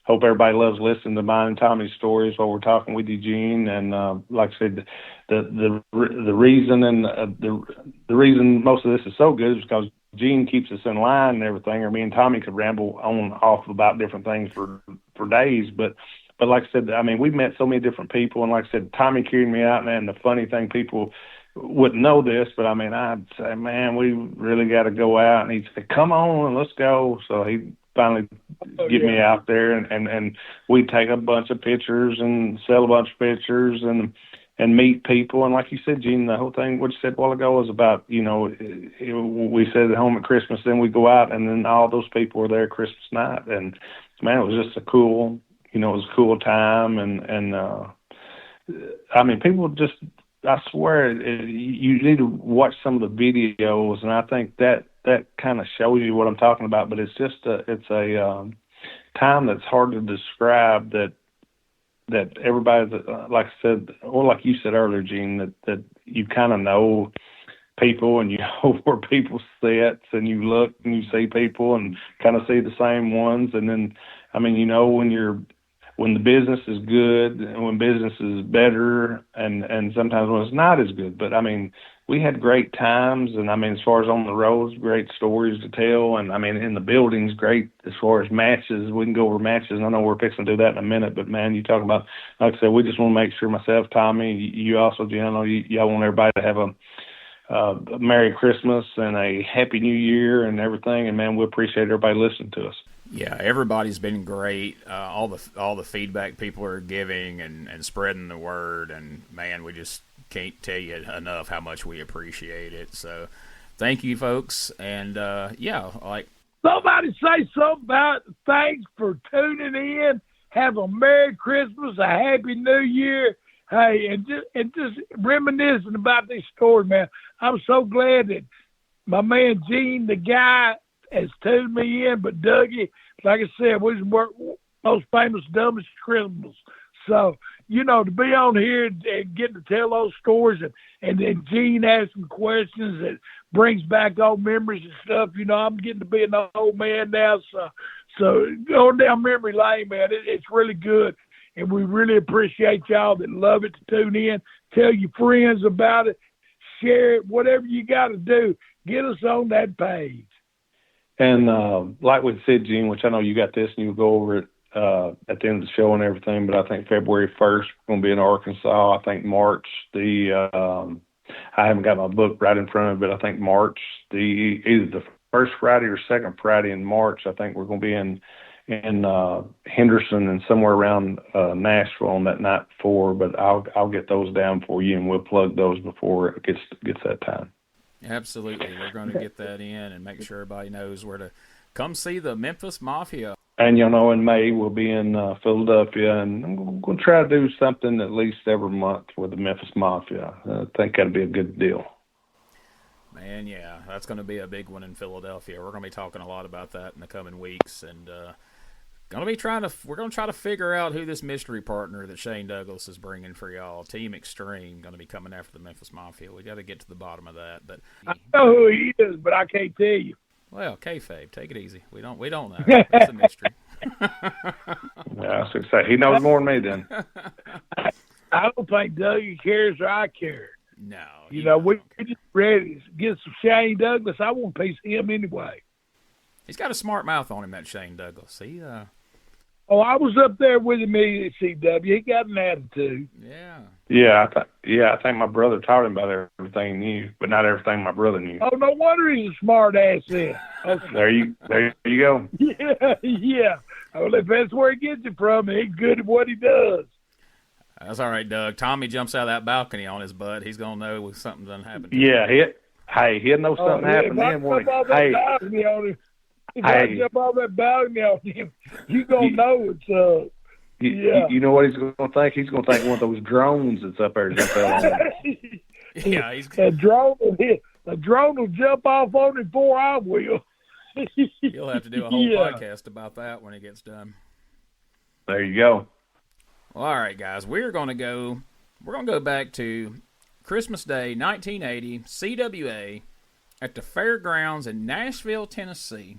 [SPEAKER 4] hope everybody loves listening to mine and Tommy's stories while we're talking with you, Gene. And like I said, the reason the reason most of this is so good is because Gene keeps us in line and everything, or me and Tommy could ramble on and off about different things for days. But like I said, I mean, we've met so many different people, and like I said, Tommy carried me out, man. The funny thing, people wouldn't know this, but I mean, I'd say, man, we really got to go out, and he'd say, come on, let's go. So he'd finally get me out there, and we'd take a bunch of pictures and sell a bunch of pictures and meet people. And like you said, Gene, the whole thing, what you said a while ago was about, we said at home at Christmas, then we go out, and then all those people were there Christmas night. And man, it was just a cool time. And I mean, people just, I swear, you need to watch some of the videos, and I think that kind of shows you what I'm talking about. But it's just it's a time that's hard to describe, that that everybody, like I said, or like you said earlier, Gene, that you kind of know people and you know where people sit, and you look and you see people and kind of see the same ones. And then, I mean, you know, when the business is good and when business is better, and sometimes when it's not as good. But I mean, we had great times, and I mean, as far as on the roads, great stories to tell, and I mean, in the buildings, great as far as matches. We can go over matches, and I know we're fixing to do that in a minute. But man, you talk about, like I said, we just want to make sure, myself, Tommy, you also, Jen, I know y'all want everybody to have a Merry Christmas and a Happy New Year and everything. And man, we appreciate everybody listening to us.
[SPEAKER 2] Yeah, everybody's been great. All the feedback people are giving and spreading the word, and man, we just can't tell you enough how much we appreciate it. So, thank you, folks. And yeah, like
[SPEAKER 3] somebody say something about thanks for tuning in. Have a Merry Christmas, a Happy New Year. Hey, and just reminiscing about this story, man. I'm so glad that my man Gene, the guy, has tuned me in. But Dougie, like I said, we was most famous, dumbest criminals. So, you know, to be on here and getting to tell those stories, and then Gene asking questions that brings back old memories and stuff. You know, I'm getting to be an old man now, so going down memory lane, man, it's really good. And we really appreciate y'all that love it to tune in. Tell your friends about it. Share it. Whatever you got to do, get us on that page.
[SPEAKER 4] And like we said, Gene, which I know you got this and you'll go over it at the end of the show and everything, but I think February 1st we're going to be in Arkansas. I think March, I haven't got my book right in front of me, but I think March, either the first Friday or second Friday in March, I think we're going to be in Henderson and somewhere around Nashville on that night before. But I'll get those down for you, and we'll plug those before it gets that time.
[SPEAKER 2] Absolutely, we're going to get that in and make sure everybody knows where to come see the Memphis Mafia.
[SPEAKER 4] And you know, in May we'll be in Philadelphia, and I'm going to try to do something at least every month with the Memphis Mafia. I think that'd be a good deal.
[SPEAKER 2] Man, yeah, that's going to be a big one in Philadelphia. We're going to be talking a lot about that in the coming weeks, and we're going to try to figure out who this mystery partner that Shane Douglas is bringing for y'all. Team Extreme going to be coming after the Memphis Mafia. We got to get to the bottom of that. But
[SPEAKER 3] I know who he is, but I can't tell you.
[SPEAKER 2] Well, kayfabe, take it easy. We don't know. It's a mystery.
[SPEAKER 4] Yeah, I was going to say, he knows more than me then.
[SPEAKER 3] I don't think Dougie cares or I care.
[SPEAKER 2] No.
[SPEAKER 3] You know, we're just ready to get some Shane Douglas. I want a piece of him anyway.
[SPEAKER 2] He's got a smart mouth on him, that Shane Douglas.
[SPEAKER 3] Oh, I was up there with him at CW. He got an attitude.
[SPEAKER 2] Yeah.
[SPEAKER 4] Yeah, I think my brother taught him about everything he knew, but not everything my brother knew.
[SPEAKER 3] Oh, no wonder he's a smart ass then. Okay.
[SPEAKER 4] There you go.
[SPEAKER 3] Yeah. Well, if that's where he gets it from, he's good at what he does.
[SPEAKER 2] That's all right, Doug. Tommy jumps out of that balcony on his butt. He's going to know if something doesn't happen to him.
[SPEAKER 4] Yeah, he'll know something happened to him.
[SPEAKER 3] If I jump off that balcony on him, you going to know it's up.
[SPEAKER 4] You know what he's going to think? He's going to think one of those drones that's up there just fell on him.
[SPEAKER 2] Yeah,
[SPEAKER 3] a drone will jump off on him before I will.
[SPEAKER 2] You'll have to do a whole podcast about that when it gets done.
[SPEAKER 4] There you go.
[SPEAKER 2] Well, all right, guys, we're going to go back to Christmas Day, 1980, CWA, at the fairgrounds in Nashville, Tennessee.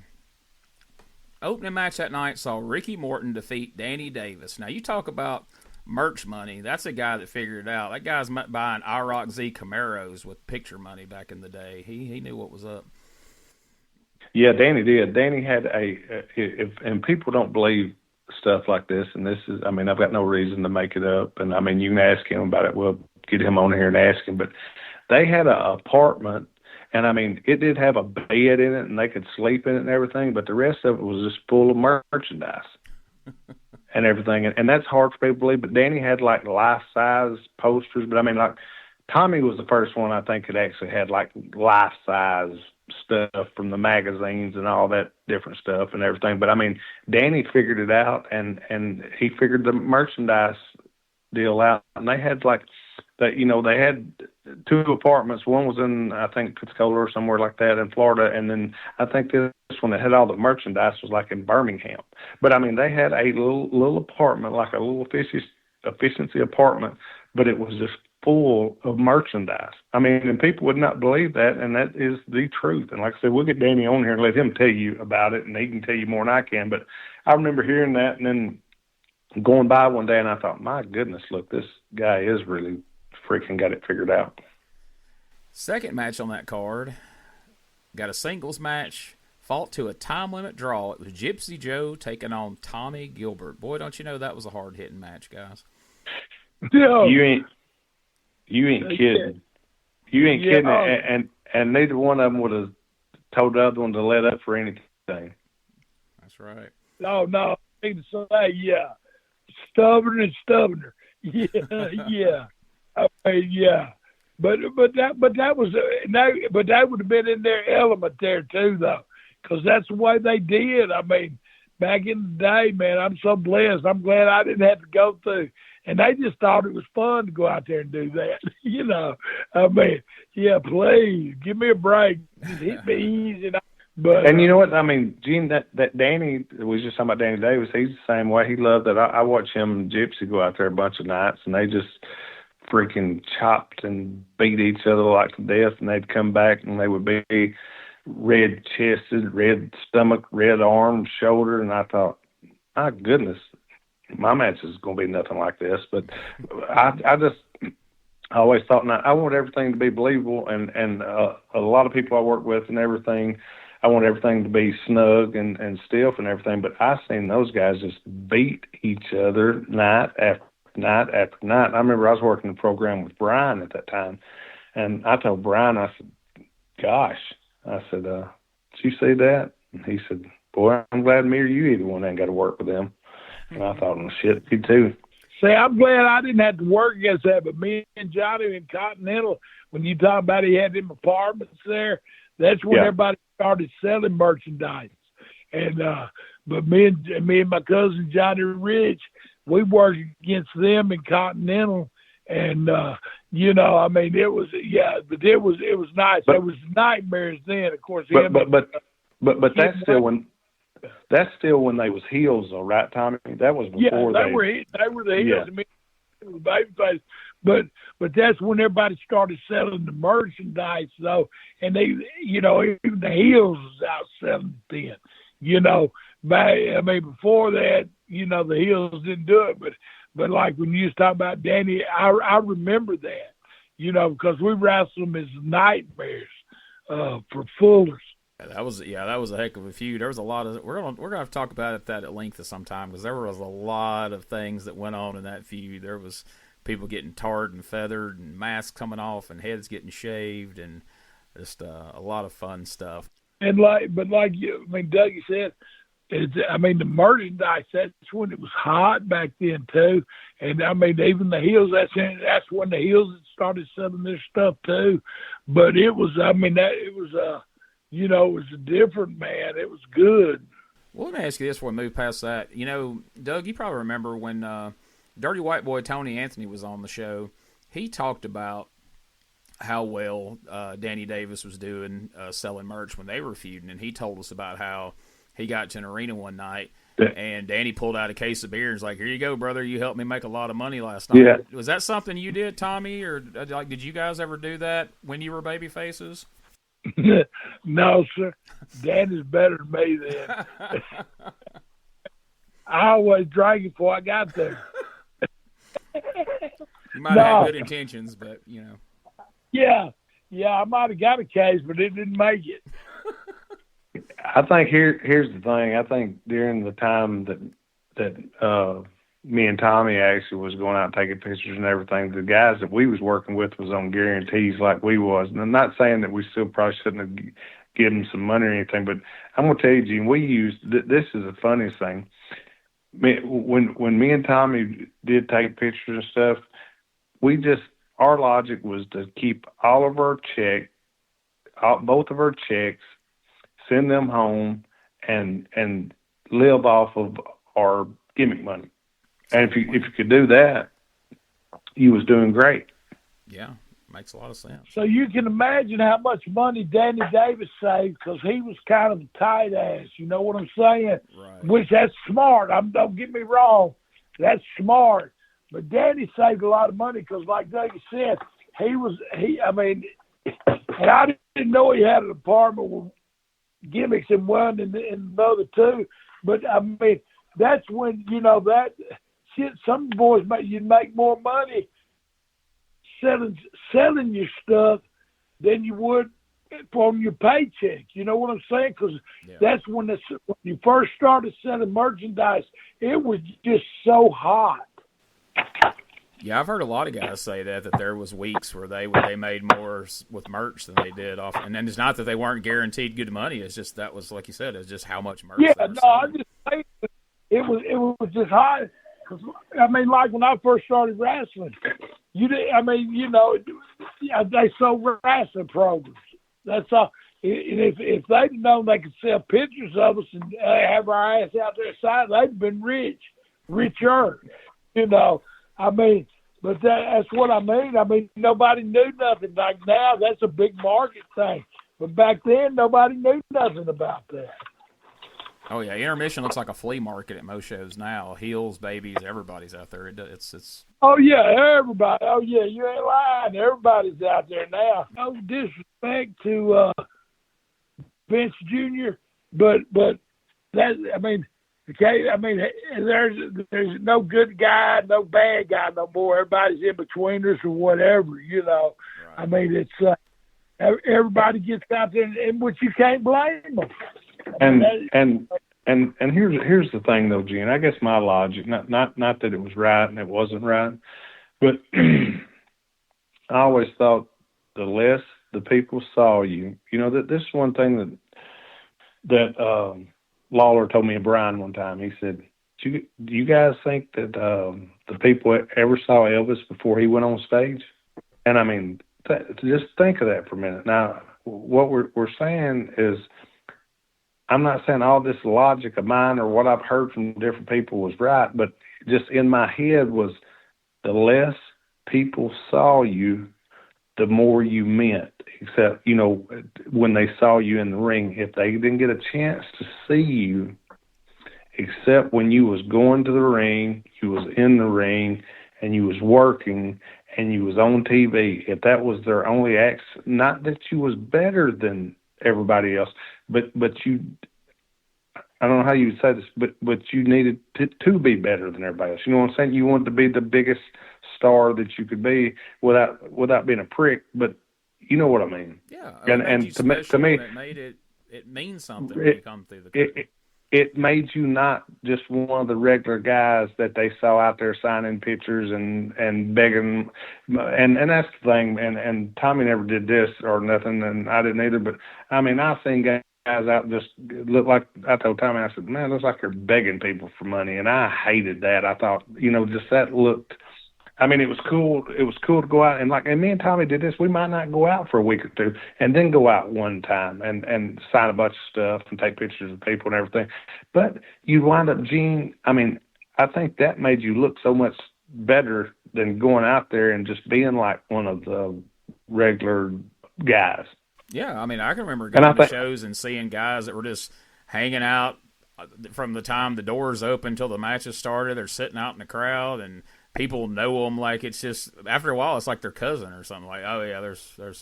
[SPEAKER 2] Opening match that night saw Ricky Morton defeat Danny Davis. Now, you talk about merch money. That's a guy that figured it out. That guy's buying IROC Z Camaros with picture money back in the day. He knew what was up.
[SPEAKER 4] Yeah, Danny did. Danny had and people don't believe stuff like this, and this is, I mean, I've got no reason to make it up, and I mean, you can ask him about it. We'll get him on here and ask him, but they had an apartment. And, I mean, it did have a bed in it, and they could sleep in it and everything, but the rest of it was just full of merchandise and everything. And that's hard for people to believe, but Danny had, like, life-size posters. But, I mean, like, Tommy was the first one, I think, that actually had, like, life-size stuff from the magazines and all that different stuff and everything. But, I mean, Danny figured it out, and he figured the merchandise deal out. And they had, like, they had two apartments. One was in, I think, Pensacola or somewhere like that in Florida, and then I think this one that had all the merchandise was like in Birmingham. But I mean, they had a little apartment, like a little fishy efficiency apartment, but it was just full of merchandise. I mean, and people would not believe that, and that is the truth. And like I said, we'll get Danny on here and let him tell you about it, and he can tell you more than I can. But I remember hearing that and then going by one day, and I thought, my goodness, look, this guy is really freaking got it figured out.
[SPEAKER 2] Second match on that card, got a singles match, fought to a time limit draw. It was Gypsy Joe taking on Tommy Gilbert. Boy, don't you know that was a hard-hitting match, guys.
[SPEAKER 3] No.
[SPEAKER 4] You ain't kidding. You ain't kidding. And neither one of them would have told the other one to let up for anything.
[SPEAKER 2] That's right.
[SPEAKER 3] No. I mean to say, yeah. Stubborn and stubborner. Yeah. I mean, yeah. But that would have been in their element there too, though, because that's the way they did. I mean, back in the day, man, I'm so blessed. I'm glad I didn't have to go through. And they just thought it was fun to go out there and do that. You know, I mean, yeah, please give me a break. Just hit me easy. But
[SPEAKER 4] and you know what? I mean, Gene, that Danny, we was just talking about Danny Davis. He's the same way. He loved that. I watched him and Gypsy go out there a bunch of nights, and they just freaking chopped and beat each other like to death. And they'd come back, and they would be red chested, red stomach, red arm, shoulder. And I thought, my goodness, my match is going to be nothing like this. But I always thought, now, I want everything to be believable, and a lot of people I work with and everything, I want everything to be snug and stiff and everything. But I seen those guys just beat each other night after night after night. I remember I was working the program with Brian at that time, and I told Brian, I said, gosh, I said, did you see that? And he said, boy, I'm glad me or you either one ain't got to work with them. And I thought, well, shit, you too.
[SPEAKER 3] See, I'm glad I didn't have to work against that, but me and Johnny in Continental, when you talk about he had them apartments there, that's when everybody started selling merchandise. And but me and my cousin Johnny Rich, we worked against them in Continental, and you know, I mean, it was but it was nice. There was nightmares then, of course.
[SPEAKER 4] But that's still when. That's still when they was heels, though, right, Tommy? That was before
[SPEAKER 3] they were the heels. Yeah. I mean, it was babyface. But that's when everybody started selling the merchandise, though, and they, you know, even the heels was out selling then. You know, before that, you know, the heels didn't do it, but like when you was talking about Danny, I remember that, you know, because we wrestled them as nightmares for Fullers.
[SPEAKER 2] That was a heck of a feud. There was a lot of we're gonna have to talk about that at length sometime, because there was a lot of things that went on in that feud. There was people getting tarred and feathered, and masks coming off, and heads getting shaved, and just a lot of fun stuff.
[SPEAKER 3] And like you, I mean, Dougie said, the merchandise, that's when it was hot back then too. And I mean, even the heels, that's when the heels started selling their stuff too. But it was, you know, it was a different, man. It was good.
[SPEAKER 2] Well, let me ask you this before we move past that. You know, Doug, you probably remember when Dirty White Boy Tony Anthony was on the show. He talked about how well Danny Davis was doing selling merch when they were feuding, and he told us about how he got to an arena one night, and Danny pulled out a case of beer and was like, here you go, brother. You helped me make a lot of money last night.
[SPEAKER 4] Yeah.
[SPEAKER 2] Was that something you did, Tommy, or like did you guys ever do that when you were baby faces?
[SPEAKER 3] No, sir. Danny's better than me then. I always drank it before I got there.
[SPEAKER 2] You might have good intentions, but, you know.
[SPEAKER 3] Yeah, I might have got a case, but it didn't make it.
[SPEAKER 4] I think here's the thing. I think during the time that me and Tommy actually was going out and taking pictures and everything, the guys that we was working with was on guarantees like we was. And I'm not saying that we still probably shouldn't have given them some money or anything, but I'm going to tell you, Gene, we used, this is the funniest thing. When me and Tommy did take pictures and stuff, our logic was to keep all of our both of our checks, send them home, and live off of our gimmick money. And if you could do that, you was doing great.
[SPEAKER 2] Yeah, makes a lot of sense.
[SPEAKER 3] So you can imagine how much money Danny Davis saved, because he was kind of a tight ass. You know what I'm saying?
[SPEAKER 2] Right.
[SPEAKER 3] Which that's smart. Don't get me wrong. That's smart. But Danny saved a lot of money because, like Dougie said, and I didn't know he had an apartment with gimmicks in one and the other two. But, I mean, that's when, that shit, some boys, you'd make more money selling your stuff than you would from your paycheck. You know what I'm saying? Because that's when you first started selling merchandise, it was just so hot.
[SPEAKER 2] Yeah, I've heard a lot of guys say that there was weeks where they made more with merch than they did off, and then it's not that they weren't guaranteed good money. It's just that was, like you said, it's just how much merch.
[SPEAKER 3] Yeah, no, I'm just saying it was just hot. Cause, I mean, like when I first started wrestling, they sold wrestling programs. That's all. And if they'd known they could sell pictures of us and have our ass out there signing, they'd been richer. I mean, but that's what I mean. I mean, nobody knew nothing. Like now, that's a big market thing. But back then, nobody knew nothing about that.
[SPEAKER 2] Oh yeah, intermission looks like a flea market at most shows now. Heels, babies, everybody's out there. It's.
[SPEAKER 3] Oh yeah, everybody. Oh yeah, you ain't lying. Everybody's out there now. No disrespect to Vince Jr., but that there's no good guy, no bad guy no more. Everybody's in betweeners or whatever. Right. I mean, it's everybody gets out there, and which you can't blame them.
[SPEAKER 4] And here's the thing though, Gene. I guess my logic, not that it was right and it wasn't right, but I always thought the less the people saw you, that this is one thing that Lawler told me, Brian, one time. He said, do you guys think that the people ever saw Elvis before he went on stage? And I mean, just think of that for a minute. Now, what we're saying is, I'm not saying all this logic of mine or what I've heard from different people was right, but just in my head was the less people saw you, the more you meant. Except, when they saw you in the ring, if they didn't get a chance to see you, except when you was going to the ring, you was in the ring, and you was working, and you was on TV, if that was their only access, not that you was better than everybody else, but you, I don't know how you would say this, but you needed to be better than everybody else. You know what I'm saying? You wanted to be the biggest star that you could be without being a prick, but you know what I mean.
[SPEAKER 2] Yeah,
[SPEAKER 4] and to me,
[SPEAKER 2] it means something when you come through the curtain.
[SPEAKER 4] It made you not just one of the regular guys that they saw out there signing pictures and begging, and that's the thing. And Tommy never did this or nothing, and I didn't either. But I mean, I've seen guys out just look like, I told Tommy, I said, man, it looks like you're begging people for money, and I hated that. I thought, just that looked. I mean, it was cool. It was cool to go out and me and Tommy did this. We might not go out for a week or two and then go out one time and sign a bunch of stuff and take pictures of people and everything. But you wind up, Gene, I mean, I think that made you look so much better than going out there and just being like one of the regular guys.
[SPEAKER 2] Yeah, I mean, I can remember going to shows and seeing guys that were just hanging out from the time the doors open until the matches started. They're sitting out in the crowd and people know them like it's just, after a while, it's like their cousin or something. Like, oh, yeah, there's so.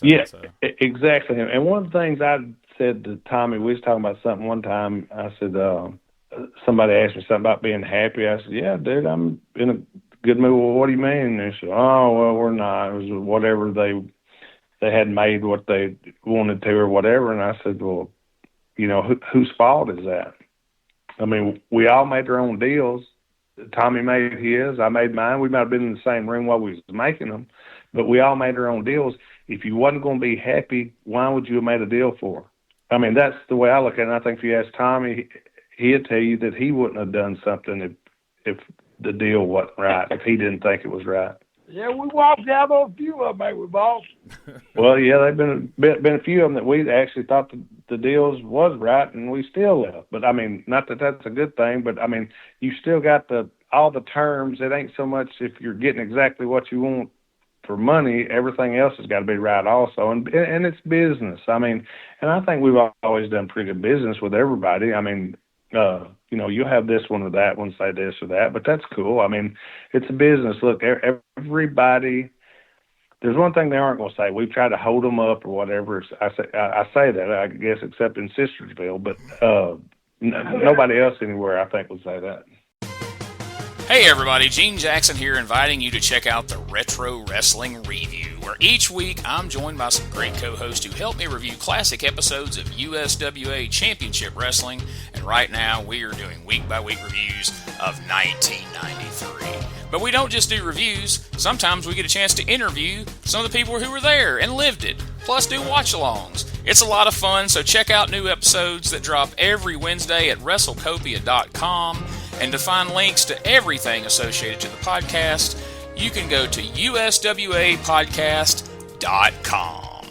[SPEAKER 4] Exactly. And one of the things I said to Tommy, we was talking about something one time. I said, somebody asked me something about being happy. I said, yeah, dude, I'm in a good mood. Well, what do you mean? And they said, oh, well, we're not. It was whatever they had made what they wanted to or whatever. And I said, well, whose fault is that? I mean, we all made our own deals. Tommy made his, I made mine. We might have been in the same room while we was making them, but we all made our own deals. If you wasn't going to be happy, why would you have made a deal for? I mean, that's the way I look at it. And I think if you ask Tommy, he'd tell you that he wouldn't have done something if the deal wasn't right, if he didn't think it was right.
[SPEAKER 3] Yeah, we walked out on a few of them, ain't we, boss?
[SPEAKER 4] Well, yeah, they've been a few of them that we actually thought the deals was right, and we still left. But I mean, not that that's a good thing, but I mean, you still got all the terms. It ain't so much if you're getting exactly what you want for money. Everything else has got to be right also, and it's business. I mean, and I think we've always done pretty good business with everybody. I mean, you'll have this one or that one say this or that, but that's cool. I mean, it's a business. Look, everybody, there's one thing they aren't going to say. We've tried to hold them up or whatever. I say that, I guess, except in Sistersville, but nobody else anywhere, I think, would say that.
[SPEAKER 2] Hey everybody, Gene Jackson here, inviting you to check out the Retro Wrestling Review, where each week I'm joined by some great co-hosts who help me review classic episodes of USWA Championship Wrestling, and right now we are doing week-by-week reviews of 1993. But we don't just do reviews, sometimes we get a chance to interview some of the people who were there and lived it, plus do watch-alongs. It's a lot of fun, so check out new episodes that drop every Wednesday at WrestleCopia.com. And to find links to everything associated to the podcast, you can go to uswapodcast.com.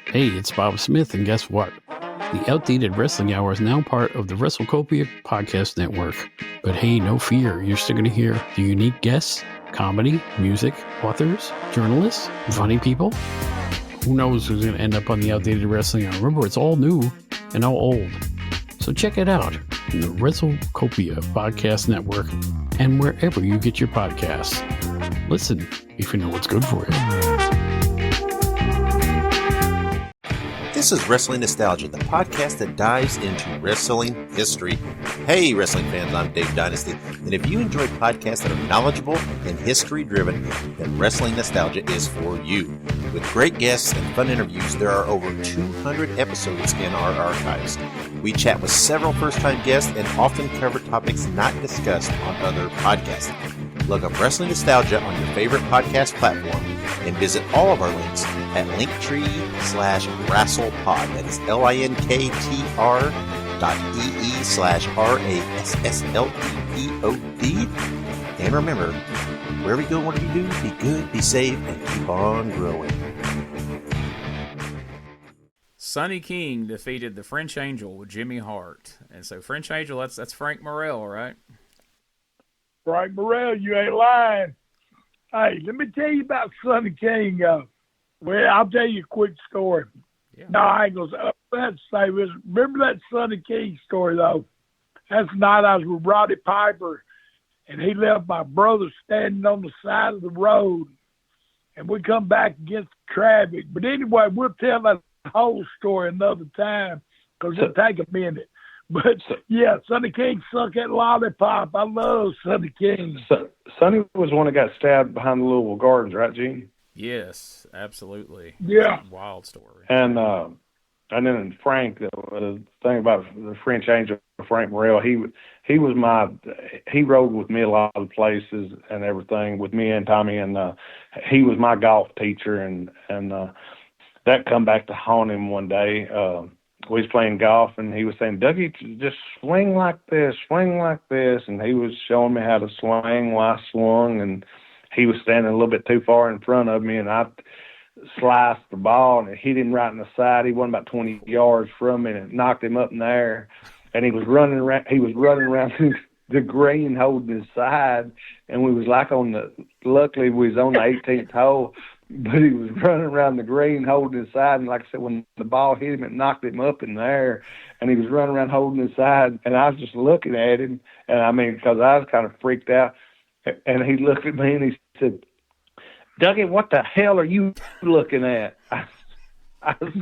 [SPEAKER 6] Hey, it's Bob Smith, and guess what? The Outdated Wrestling Hour is now part of the WrestleCopia Podcast Network. But hey, no fear, you're still going to hear the unique guests, comedy, music, authors, journalists, funny people. Who knows who's going to end up on the Outdated Wrestling Hour? Remember, it's all new and all old. So check it out in the WrestleCopia Podcast Network and wherever you get your podcasts. Listen if you know what's good for you.
[SPEAKER 7] This is Wrestling Nostalgia, the podcast that dives into wrestling history. Hey, wrestling fans, I'm Dave Dynasty, and if you enjoy podcasts that are knowledgeable and history-driven, then Wrestling Nostalgia is for you. With great guests and fun interviews, there are over 200 episodes in our archives. We chat with several first-time guests and often cover topics not discussed on other podcasts. Look up Wrestling Nostalgia on your favorite podcast platform and visit all of our links at linktree/WrestlePod. That is linktr.ee/RASSLEPOD. And remember, wherever you go, whatever you do, be good, be safe, and keep on growing.
[SPEAKER 2] Sonny King defeated the French Angel with Jimmy Hart. And so French Angel, that's Frank Morrell, right?
[SPEAKER 3] Frank Morrell, you ain't lying. Hey, let me tell you about Sonny King. Well, I'll tell you a quick story.
[SPEAKER 2] Yeah.
[SPEAKER 3] No, I ain't going to say this. Remember that Sonny King story, though? That's the night I was with Roddy Piper, and he left my brother standing on the side of the road, and we come back against traffic. But anyway, we'll tell that whole story another time because it'll take a minute. But, yeah, Sonny King sucked that lollipop. I love Sonny King.
[SPEAKER 4] Sonny was the one that got stabbed behind the Louisville Gardens, right, Gene?
[SPEAKER 2] Yes, absolutely.
[SPEAKER 3] Yeah.
[SPEAKER 2] Wild story.
[SPEAKER 4] And then Frank, the thing about the French Angel, Frank Morrell, he rode with me a lot of places and everything with me and Tommy, and he was my golf teacher, and that come back to haunt him one day. We was playing golf, and he was saying, Dougie, just swing like this, and he was showing me how to swing while I swung, and he was standing a little bit too far in front of me, and I sliced the ball, and it hit him right in the side. He wasn't about 20 yards from me, and it knocked him up in the air, and he was running around the green holding his side, and we was like luckily we was on the 18th hole, but he was running around the green holding his side, and like I said, when the ball hit him, it knocked him up in the air, and he was running around holding his side, and I was just looking at him, and I mean, because I was kind of freaked out, and he looked at me and he said, Dougie, what the hell are you looking at? I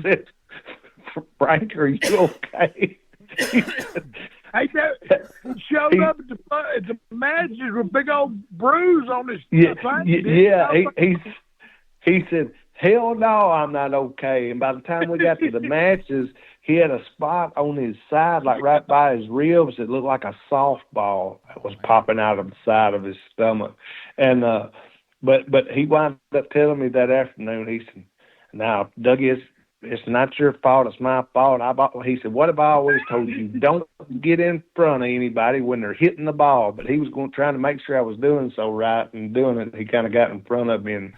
[SPEAKER 4] said, Frank, are you okay? He said,
[SPEAKER 3] Hey, he showed up at the matches with a big old bruise on his
[SPEAKER 4] face. He said, hell no, I'm not okay. And by the time we got to the matches, he had a spot on his side, like right by his ribs. It looked like a softball that was popping out of the side of his stomach. And but he wound up telling me that afternoon, he said, now, Dougie, it's not your fault, it's my fault. He said, what have I always told you? Don't get in front of anybody when they're hitting the ball. But he was trying to make sure I was doing so right and doing it. He kind of got in front of me, and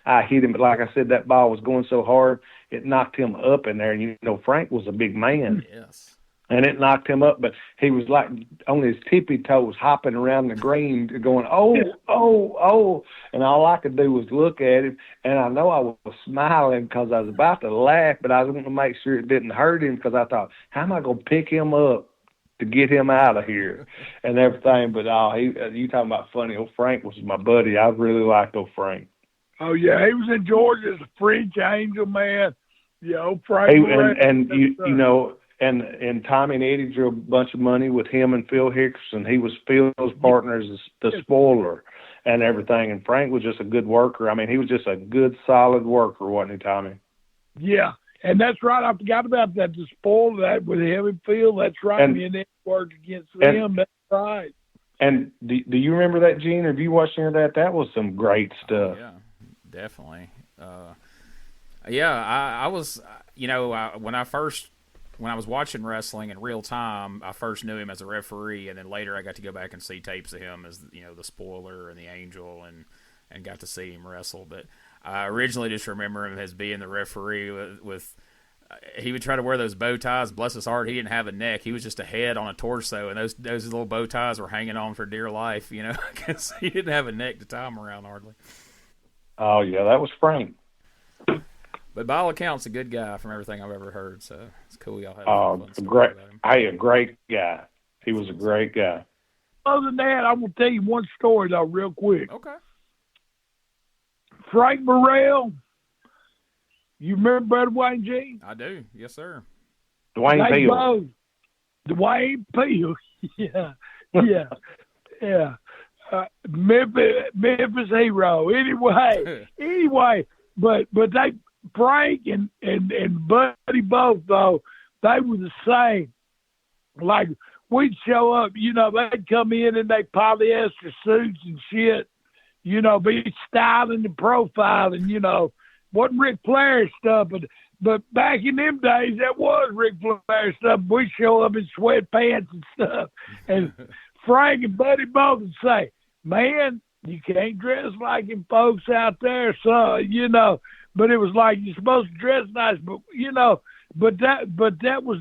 [SPEAKER 4] I hit him. But like I said, that ball was going so hard, it knocked him up in there. And, Frank was a big man.
[SPEAKER 2] Yes.
[SPEAKER 4] and it knocked him up. But he was like on his tippy toes, hopping around the green, going, oh, oh, oh. And all I could do was look at him. And I know I was smiling because I was about to laugh, but I was going to make sure it didn't hurt him because I thought, how am I going to pick him up to get him out of here and everything? But you talking about funny. Old Frank was my buddy. I really liked old Frank.
[SPEAKER 3] Oh, yeah, he was in Georgia as a French Angel, man. Yeah, old Frank.
[SPEAKER 4] And you know, and Tommy and Eddie drew a bunch of money with him and Phil Hickerson. He was Phil's partner as the spoiler and everything. And Frank was just a good worker. I mean, he was just a good, solid worker, wasn't he, Tommy?
[SPEAKER 3] Yeah, and that's right. I forgot about that, the spoiler, that with him and Phil. That's right. And then worked against them. That's right.
[SPEAKER 4] And do you remember that, Gene? Or have you watched any of that? That was some great stuff.
[SPEAKER 2] Yeah, definitely. I was, when I was watching wrestling in real time, I first knew him as a referee, and then later I got to go back and see tapes of him as, the spoiler and the angel, and got to see him wrestle. But I originally just remember him as being the referee with he would try to wear those bow ties. Bless his heart, he didn't have a neck. He was just a head on a torso, and those little bow ties were hanging on for dear life, because he didn't have a neck to tie them around hardly.
[SPEAKER 4] Oh, yeah, that was Frank.
[SPEAKER 2] But by all accounts, a good guy from everything I've ever heard. So it's cool y'all have fun
[SPEAKER 4] great.
[SPEAKER 2] about him.
[SPEAKER 4] Hey, a great guy. He was a great guy.
[SPEAKER 3] Other than that, I'm going to tell you one story, though, real quick.
[SPEAKER 2] Okay.
[SPEAKER 3] Frank Burrell. You remember Brother Wayne G?
[SPEAKER 2] I do. Yes, sir.
[SPEAKER 4] Dwayne Peel.
[SPEAKER 3] Dwayne Peel. Yeah. Yeah. Yeah. Memphis hero. Anyway, but they Frank and Buddy both, though, they were the same. Like, we'd show up, they'd come in they polyester suits and shit, be styling and profiling, wasn't Ric Flair stuff, but back in them days, that was Ric Flair stuff. We'd show up in sweatpants and stuff, and Frank and Buddy both would say, man, you can't dress like them folks out there, so, but it was like you're supposed to dress nice, but that was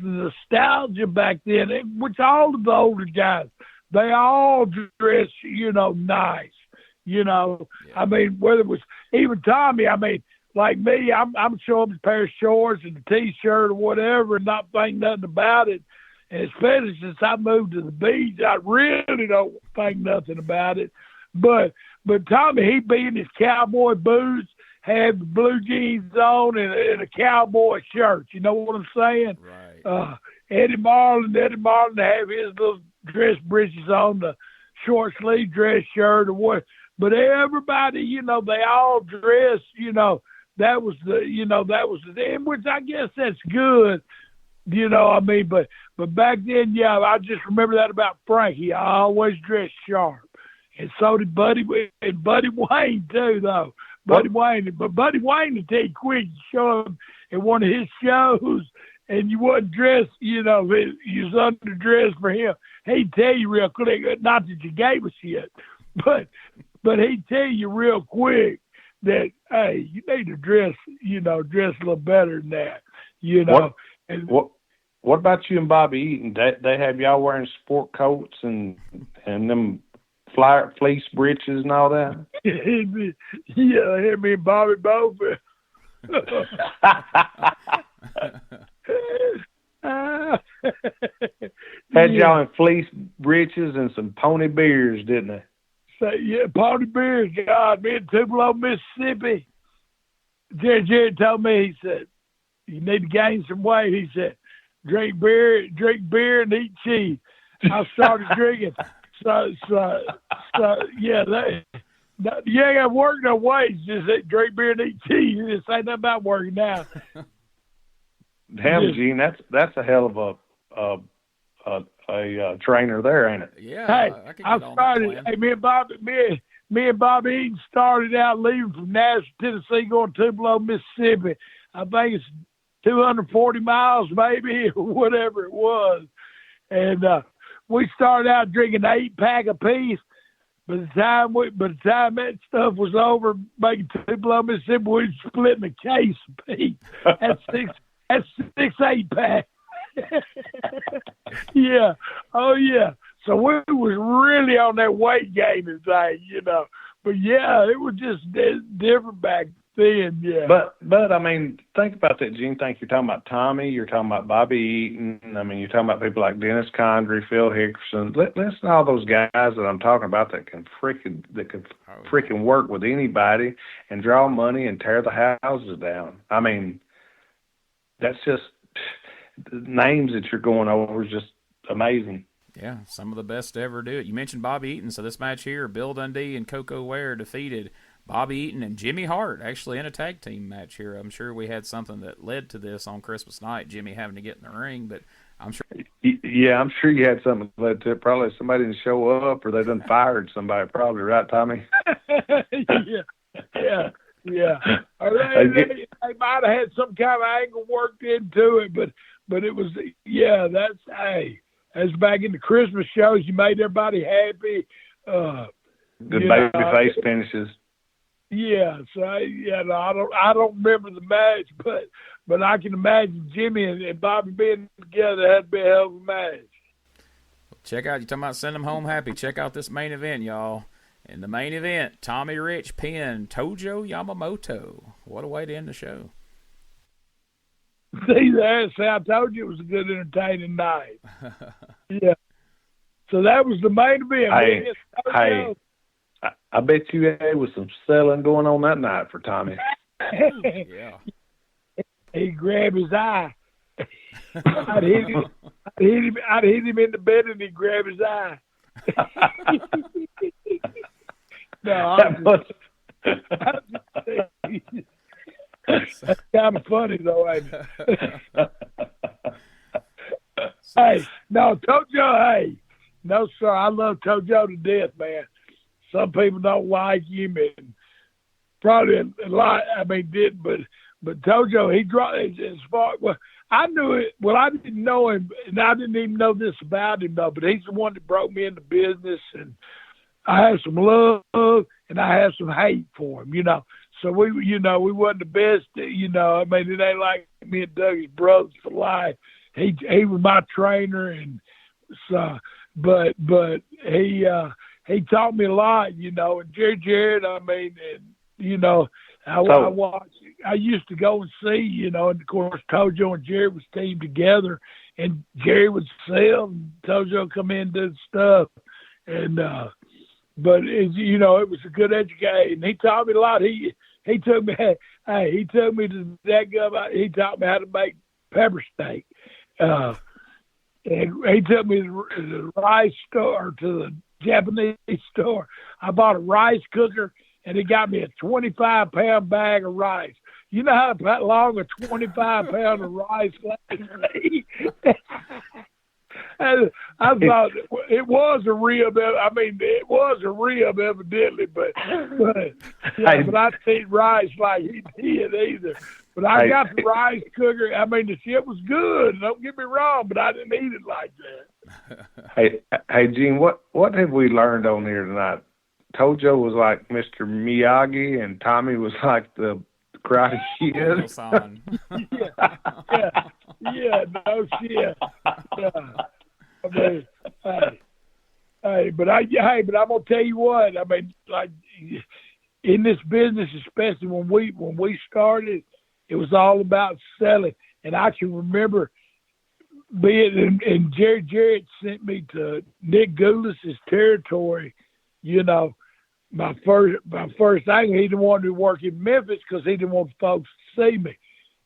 [SPEAKER 3] the nostalgia back then, which all of the older guys, they all dress, nice, Yeah. I mean, whether it was even Tommy, I mean, like me, I'm showing a pair of shorts and a T-shirt or whatever and not think nothing about it. And especially since I moved to the beach, I really don't think nothing about it. But Tommy, he be in his cowboy boots, had the blue jeans on and a cowboy shirt. You know what I'm saying?
[SPEAKER 2] Right.
[SPEAKER 3] Eddie Marlin have his little dress breeches on, the short sleeve dress shirt or what. But everybody, they all dress, that was the thing, which I guess that's good. I mean, but back then, yeah, I just remember that about Frank. He always dressed sharp. And so did Buddy Wayne, too, though. Buddy Wayne to tell you quick, you show him at one of his shows, and you wasn't dressed, you was underdressed for him. He'd tell you real quick, not that you gave a shit, but he'd tell you real quick that, hey, you need to dress a little better than that,
[SPEAKER 4] What about you and Bobby Eaton? They have y'all wearing sport coats and them fleece breeches and all that?
[SPEAKER 3] Yeah, me and Bobby both.
[SPEAKER 4] Had y'all in fleece breeches and some pony beers, didn't they?
[SPEAKER 3] So, yeah, pony beers. God, me in Tupelo, Mississippi. Jerry told me, he said, you need to gain some weight. He said, drink beer and eat cheese. I started drinking. So yeah, you ain't got to work no way. Just drink beer and eat cheese. You just ain't nothing about working now.
[SPEAKER 4] Damn, Gene, that's a hell of a trainer there, ain't it?
[SPEAKER 2] Yeah.
[SPEAKER 3] Hey, I started. Hey, me and Bobby Eaton started out leaving from Nashville, Tennessee, going to Tupelo, Mississippi. I think it's 240 miles, maybe, or whatever it was. And we started out drinking an 8-pack apiece. By the time that stuff was over, making Tupelo, Mississippi, we were splitting a case apiece. That's 6 8-pack. Yeah. Oh, yeah. So we was really on that weight gaining thing, you know. But, yeah, it was just different back then, yeah.
[SPEAKER 4] But I mean, think about that, Gene. Think you're talking about Tommy. You're talking about Bobby Eaton. I mean, you're talking about people like Dennis Condrey, Phil Hickerson. Listen to all those guys that I'm talking about that can freaking work with anybody and draw money and tear the houses down. I mean, that's just the names that you're going over is just amazing.
[SPEAKER 2] Yeah, some of the best to ever do it. You mentioned Bobby Eaton, so this match here, Bill Dundee and Coco Ware defeated Bobby Eaton and Jimmy Hart, actually in a tag team match here. I'm sure we had something that led to this on Christmas night, Jimmy having to get in the ring, but I'm sure.
[SPEAKER 4] Yeah, I'm sure you had something that led to it. Probably somebody didn't show up or they done fired somebody, probably, right, Tommy?
[SPEAKER 3] Yeah. Or they might have had some kind of angle worked into it, but it was, that's back in the Christmas shows. You made everybody happy.
[SPEAKER 4] Good baby face finishes.
[SPEAKER 3] Yeah, so I don't remember the match, but I can imagine Jimmy and Bobby being together had to be a hell of a match.
[SPEAKER 2] Check out, you're talking about send them home happy. Check out this main event, y'all. In the main event, Tommy Rich pinned Tojo Yamamoto. What a way to end the show.
[SPEAKER 3] See, I told you it was a good, entertaining night. Yeah. So that was the main event.
[SPEAKER 4] Hey, I bet you there was some selling going on that night for Tommy.
[SPEAKER 2] Yeah.
[SPEAKER 3] He grabbed his eye. I'd hit him in the bed and he'd grab his eye. That's kind of funny, though, ain't it? Hey, no, Tojo, no, sir, I love Tojo to death, man. Some people don't like him, and probably a lot, didn't, but Tojo, he dropped as far, well, I knew it, well, I didn't know him, and I didn't even know this about him, though, but he's the one that brought me into business, and I have some love, and I have some hate for him, you know. So we wasn't the best, you know. It ain't like me and Doug as brothers for life. He was my trainer, and so, but he taught me a lot, you know. And Jared, I used to go and see, you know, and of course Tojo and Jared was teamed together, and Jerry would sell, and Tojo come in and do stuff, and but you know, it was a good education. He taught me a lot. He took me to that guy. He taught me how to make pepper steak. And he took me to the rice store, to the Japanese store. I bought a rice cooker, and he got me a 25-pound bag of rice. You know how long a 25-pound of rice lasts? I thought it was a rib. It was a rib, evidently, but I didn't eat rice like he did either. But I got the rice cooker. The shit was good. Don't get me wrong, but I didn't eat it like that.
[SPEAKER 4] Hey, Gene, what have we learned on here tonight? Tojo was like Mr. Miyagi, and Tommy was like the Karate Kid. Yeah, no shit.
[SPEAKER 3] Yeah. But I'm gonna tell you what. Like in this business, especially when we started, it was all about selling. And I can remember being, and Jared sent me to Nick Goulis's territory. You know, my first thing, he didn't want to work in Memphis because he didn't want folks to see me.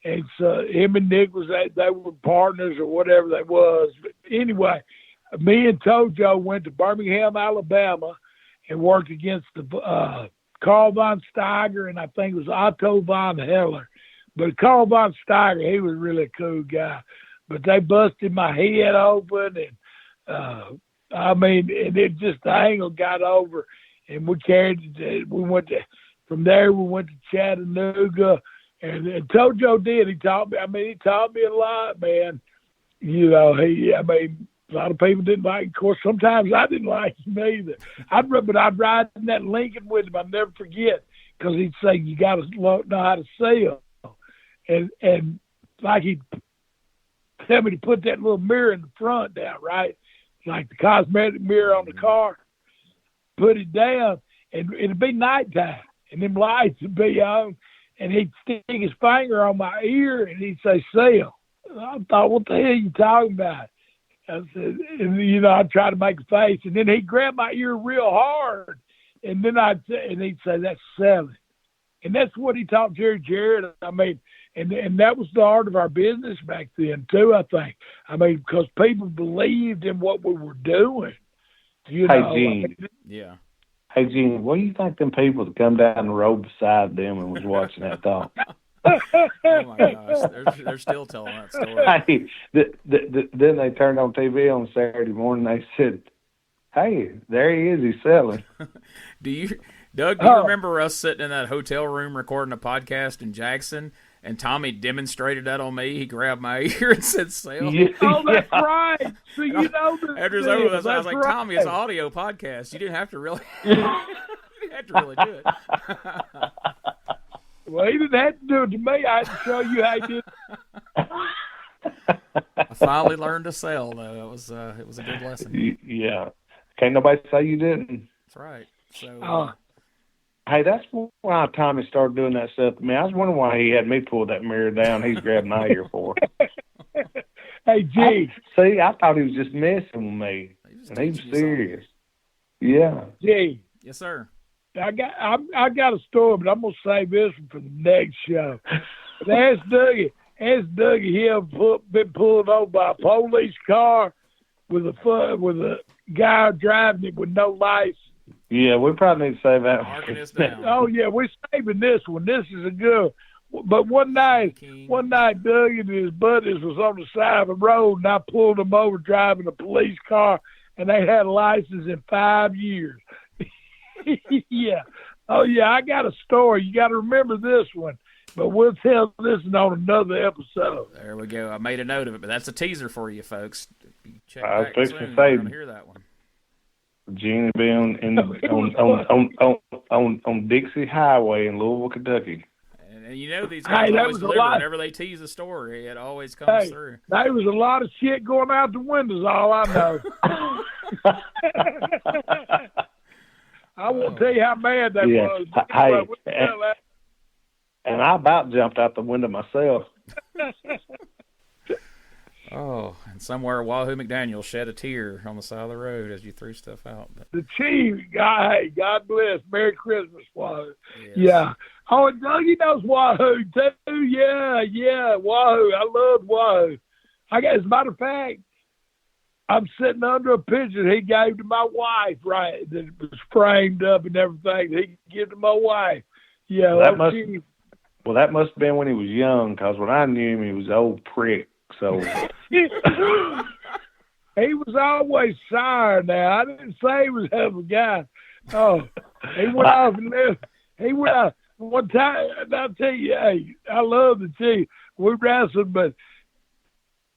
[SPEAKER 3] And so him and Nick they were partners or whatever they was. But anyway, me and Tojo went to Birmingham, Alabama, and worked against the Carl von Steiger, and I think it was Otto von Heller. But Carl von Steiger, he was really a cool guy. But they busted my head open, and and it just, the angle got over, and we carried it. From there we went to Chattanooga. And Tojo did. He taught me a lot, man. You know, a lot of people didn't like him. Of course, sometimes I didn't like him either. I'd ride in that Lincoln with him. I'll never forget, because he'd say, you got to know how to sell. And like he'd tell me to put that little mirror in the front down, right? Like the cosmetic mirror on the car. Put it down, and it'd be nighttime, and them lights would be on, and he'd stick his finger on my ear, and he'd say, "Sell." I thought, what the hell are you talking about? I said, and I'd try to make a face, and then he'd grab my ear real hard, and then he'd say, "That's selling." And that's what he taught Jerry Jarrett. I mean, and that was the art of our business back then, too, I think. I mean, because people believed in what we were doing.
[SPEAKER 4] Hey, Gene.
[SPEAKER 2] Yeah.
[SPEAKER 4] Hey, Gene, what do you think them people that come down the road beside them and was watching that thought?
[SPEAKER 2] Oh, my gosh. They're still telling that story.
[SPEAKER 4] Hey, then they turned on TV on Saturday morning and they said, "Hey, there he is. He's selling."
[SPEAKER 2] Doug, do you remember us sitting in that hotel room recording a podcast in Jackson, and Tommy demonstrated that on me? He grabbed my ear and said, "Sell."
[SPEAKER 4] Yeah,
[SPEAKER 3] Oh, that's right. So you know the
[SPEAKER 2] After it's over with, I was like,
[SPEAKER 3] right.
[SPEAKER 2] "Tommy, it's an audio podcast. You didn't have to really, you didn't have to really do it."
[SPEAKER 3] Well, he didn't have to do it to me. I had to show you how he did it.
[SPEAKER 2] I finally learned to sell, though. It was a good lesson.
[SPEAKER 4] Yeah. Can't nobody say you didn't.
[SPEAKER 2] That's right. So,
[SPEAKER 4] hey, that's why Tommy started doing that stuff to me. I was wondering why he had me pull that mirror down. He's grabbed my ear for.
[SPEAKER 3] Hey, G.
[SPEAKER 4] I thought he was just messing with me. He was serious. Yeah.
[SPEAKER 3] G.
[SPEAKER 2] Yes, sir.
[SPEAKER 3] I got a story, but I'm gonna save this one for the next show. But ask Dougie. He ever been pulled over by a police car with a guy driving it with no license.
[SPEAKER 4] Yeah, we probably need to save that
[SPEAKER 2] Marking this down.
[SPEAKER 3] Oh yeah, we're saving this one. This is a good. But one night, Doug and his buddies was on the side of the road, and I pulled them over driving a police car, and they had a license in 5 years. Yeah. Oh yeah, I got a story. You got to remember this one, but we'll tell this one on another episode.
[SPEAKER 2] There we go. I made a note of it, but that's a teaser for you folks. Check
[SPEAKER 4] I was
[SPEAKER 2] back
[SPEAKER 4] fixing
[SPEAKER 2] soon.
[SPEAKER 4] to say,
[SPEAKER 2] You're gonna hear that one.
[SPEAKER 4] Gene will be on Dixie Highway in Louisville, Kentucky.
[SPEAKER 2] And you know these guys always deliver. Whenever they tease a story, it always comes through.
[SPEAKER 3] There was a lot of shit going out the windows, all I know. I won't tell you how mad that was.
[SPEAKER 4] Hey, and I about jumped out the window myself.
[SPEAKER 2] Oh, and somewhere Wahoo McDaniel shed a tear on the side of the road as you threw stuff out. But.
[SPEAKER 3] The chief, God bless. Merry Christmas, Wahoo.
[SPEAKER 2] Yes.
[SPEAKER 3] Yeah. Oh, and Dougie knows Wahoo, too. Yeah, Wahoo. I love Wahoo. As a matter of fact, I'm sitting under a picture he gave to my wife, right, that was framed up and everything. He gave to my wife. Yeah,
[SPEAKER 4] that must have been when he was young, because when I knew him, he was an old prick. So
[SPEAKER 3] he was always sour. Now I didn't say he was a hell of a guy. Oh, he went off and left. He went out one time. And I'll tell you, hey, I love the chief. We wrestled.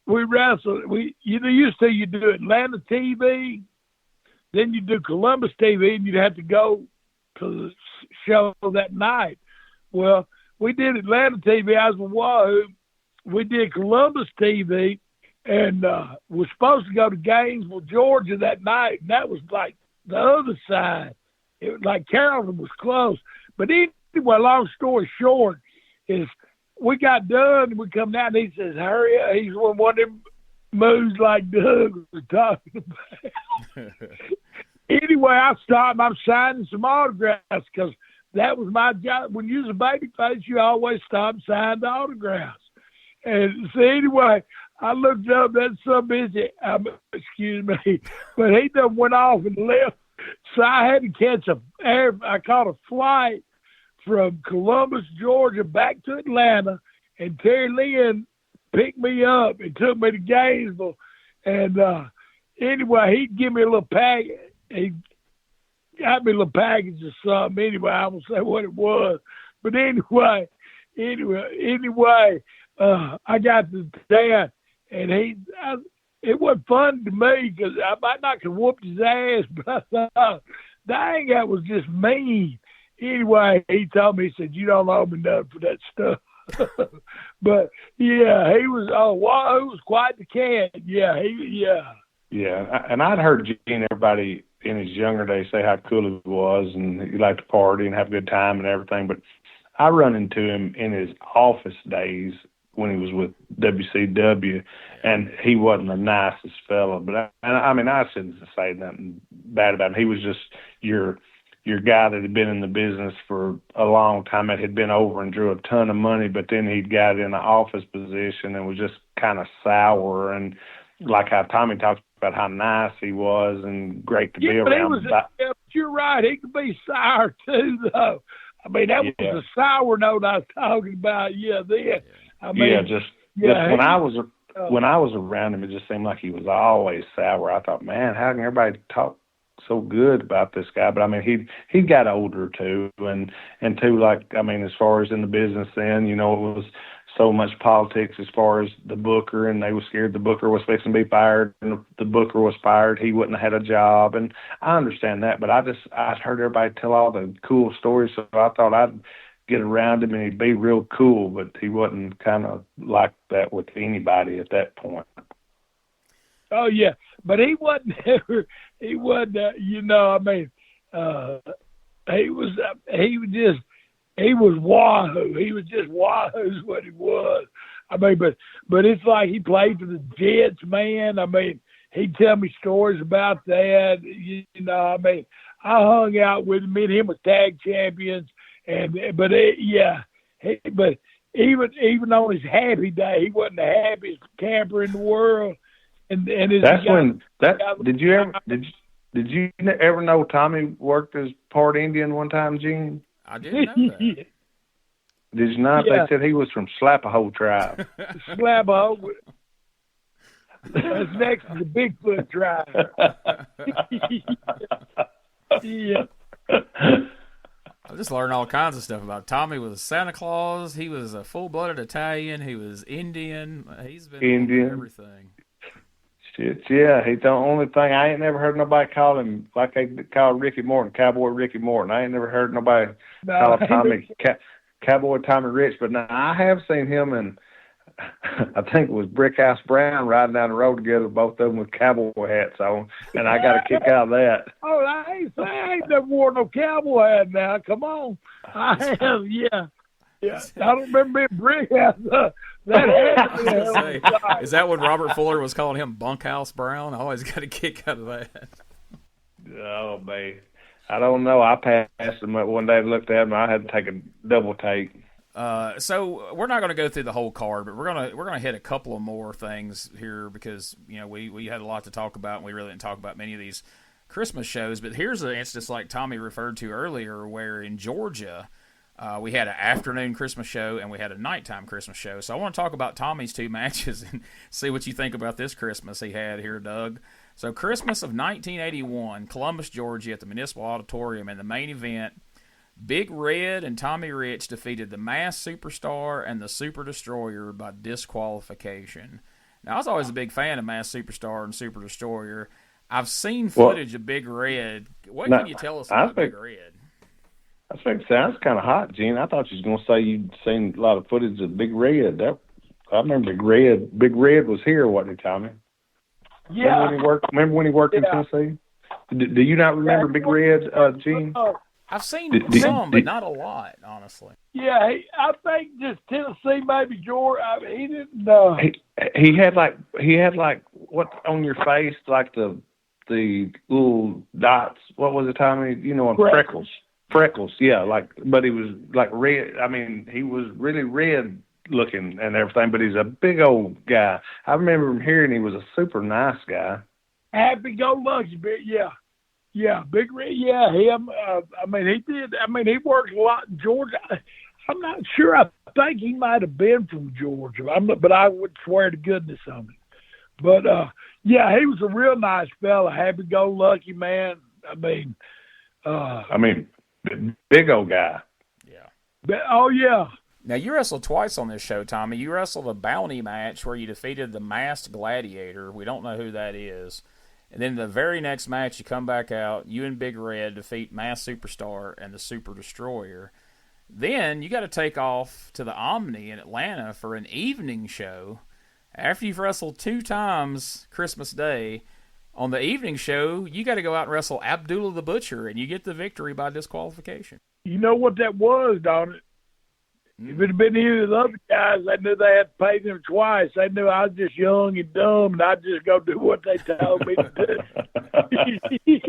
[SPEAKER 3] Used to you do Atlanta TV, then you do Columbus TV, and you'd have to go to the show that night. Well, we did Atlanta TV. I was with Wahoo. We did Columbus TV, and we're supposed to go to Gainesville, Georgia that night, and that was like the other side. It was like Carrollton was close. But anyway, long story short, is we got done, and we come down, and he says, "Hurry up." He's one of them moves like Doug was talking about. Anyway, I stopped. I'm signing some autographs because that was my job. When you was a baby face, you always stop and sign the autographs. And so anyway, I looked up, that some bitch, excuse me, but he done went off and left. So I had to catch I caught a flight from Columbus, Georgia, back to Atlanta, and Terry Lynn picked me up and took me to Gainesville. And anyway, he'd give me a little package. He got me a little package or something. Anyway, I won't say what it was. But anyway, I got to dad, and it wasn't fun to me because I might not have whooped his ass, but I thought, dang, that was just mean. Anyway, he told me, he said, "You don't owe me nothing for that stuff." But Yeah, he was. Oh, wow, he was quite the cat. Yeah,
[SPEAKER 4] Yeah, and I'd heard Gene, everybody in his younger days, say how cool he was and he liked to party and have a good time and everything. But I run into him in his office days when he was with WCW, and he wasn't the nicest fella. But I mean, I shouldn't say nothing bad about him. He was just your guy that had been in the business for a long time, that had been over and drew a ton of money, but then he'd got in an office position and was just kind of sour. And like how Tommy talks about how nice he was and great to be around.
[SPEAKER 3] But you're right. He could be sour too, though. I mean, that was a sour note I was talking about. Yeah, then. I mean,
[SPEAKER 4] just when I was around him, it just seemed like he was always sour. I thought, man, how can everybody talk so good about this guy? But I mean, he got older too, and too, like, I mean, as far as in the business then, you know, it was so much politics as far as the booker, and they were scared the booker was fixing to be fired, and if the booker was fired, he wouldn't have had a job. And I understand that, but I'd heard everybody tell all the cool stories, so I thought I'd get around him and he'd be real cool, but he wasn't kind of like that with anybody at that point.
[SPEAKER 3] Oh yeah, but he wasn't ever. He wasn't. You know, I mean, he was Wahoo. He was just Wahoo's what he was. I mean, but it's like he played for the Jets, man. I mean, he'd tell me stories about that. You know, I mean, I hung out with him. Me and him was tag champions, but even on his happy day, he wasn't the happiest camper in the world. And
[SPEAKER 4] did you ever know Tommy worked as part Indian one time, Gene?
[SPEAKER 2] I didn't know that.
[SPEAKER 4] Did you not? Yeah. They said he was from Slapahoe tribe.
[SPEAKER 3] Slapahoe. That's next to the Bigfoot tribe. Yeah.
[SPEAKER 2] I just learned all kinds of stuff about Tommy. Was Santa Claus. He was a full-blooded Italian. He was Indian. He's been Indian. Everything.
[SPEAKER 4] Shit, yeah. He's the only thing. I ain't never heard nobody call him like they call Ricky Morton, Cowboy Ricky Morton. I ain't never heard nobody call Tommy Cowboy Tommy Rich. But now I have seen him, and I think it was Brickhouse Brown riding down the road together, both of them with cowboy hats on, and I got a kick out of that.
[SPEAKER 3] Oh, I ain't never wore no cowboy hat now. Come on. I have, yeah. I don't remember being Brickhouse.
[SPEAKER 2] Is that what Robert Fuller was calling him, Bunkhouse Brown? I always got a kick out of that.
[SPEAKER 4] Oh, man. I don't know. I passed him one day and looked at him. I had to take a double take.
[SPEAKER 2] So we're not going to go through the whole card, but we're gonna hit a couple of more things here because we had a lot to talk about and we really didn't talk about many of these Christmas shows. But here's an instance like Tommy referred to earlier, where in Georgia we had an afternoon Christmas show and we had a nighttime Christmas show. So I want to talk about Tommy's two matches and see what you think about this Christmas he had here, Doug. So Christmas of 1981, Columbus, Georgia, at the Municipal Auditorium, in the main event, Big Red and Tommy Rich defeated the Masked Superstar and the Super Destroyer by disqualification. Now, I was always a big fan of Masked Superstar and Super Destroyer. I've seen footage of Big Red. What can you tell us about Big Red?
[SPEAKER 4] I think it sounds kind of hot, Gene. I thought you was going to say you'd seen a lot of footage of Big Red. I remember Big Red. Big Red was here, wasn't he, Tommy?
[SPEAKER 3] Yeah.
[SPEAKER 4] Remember when he worked in Tennessee? Do you not remember Big Red, Gene?
[SPEAKER 2] I've seen some, but not a lot, honestly.
[SPEAKER 3] Yeah, I think just Tennessee, maybe Georgia. I mean, he didn't know.
[SPEAKER 4] He had like what on your face, like the little dots. What was it, Tommy? You know, freckles. Yeah, but he was like red. I mean, he was really red looking and everything, but he's a big old guy. I remember him hearing he was a super nice guy.
[SPEAKER 3] Happy-go-lucky, yeah. Yeah, Big Red, yeah, him. I mean, he did. I mean, he worked a lot in Georgia. I'm not sure. I think he might have been from Georgia, but I would swear to goodness on it. But, yeah, he was a real nice fella, happy-go-lucky man. I mean,
[SPEAKER 4] big old guy.
[SPEAKER 2] Yeah.
[SPEAKER 3] Oh, yeah.
[SPEAKER 2] Now, you wrestled twice on this show, Tommy. You wrestled a bounty match where you defeated the Masked Gladiator. We don't know who that is. And then the very next match, you come back out, you and Big Red defeat Masked Superstar and the Super Destroyer. Then you got to take off to the Omni in Atlanta for an evening show. After you've wrestled 2 times Christmas Day, on the evening show, you got to go out and wrestle Abdullah the Butcher, and you get the victory by disqualification.
[SPEAKER 3] You know what that was, don't it? If it had been any of the other guys, they knew they had to pay them twice. They knew I was just young and dumb, and I'd just go do what they told me to do.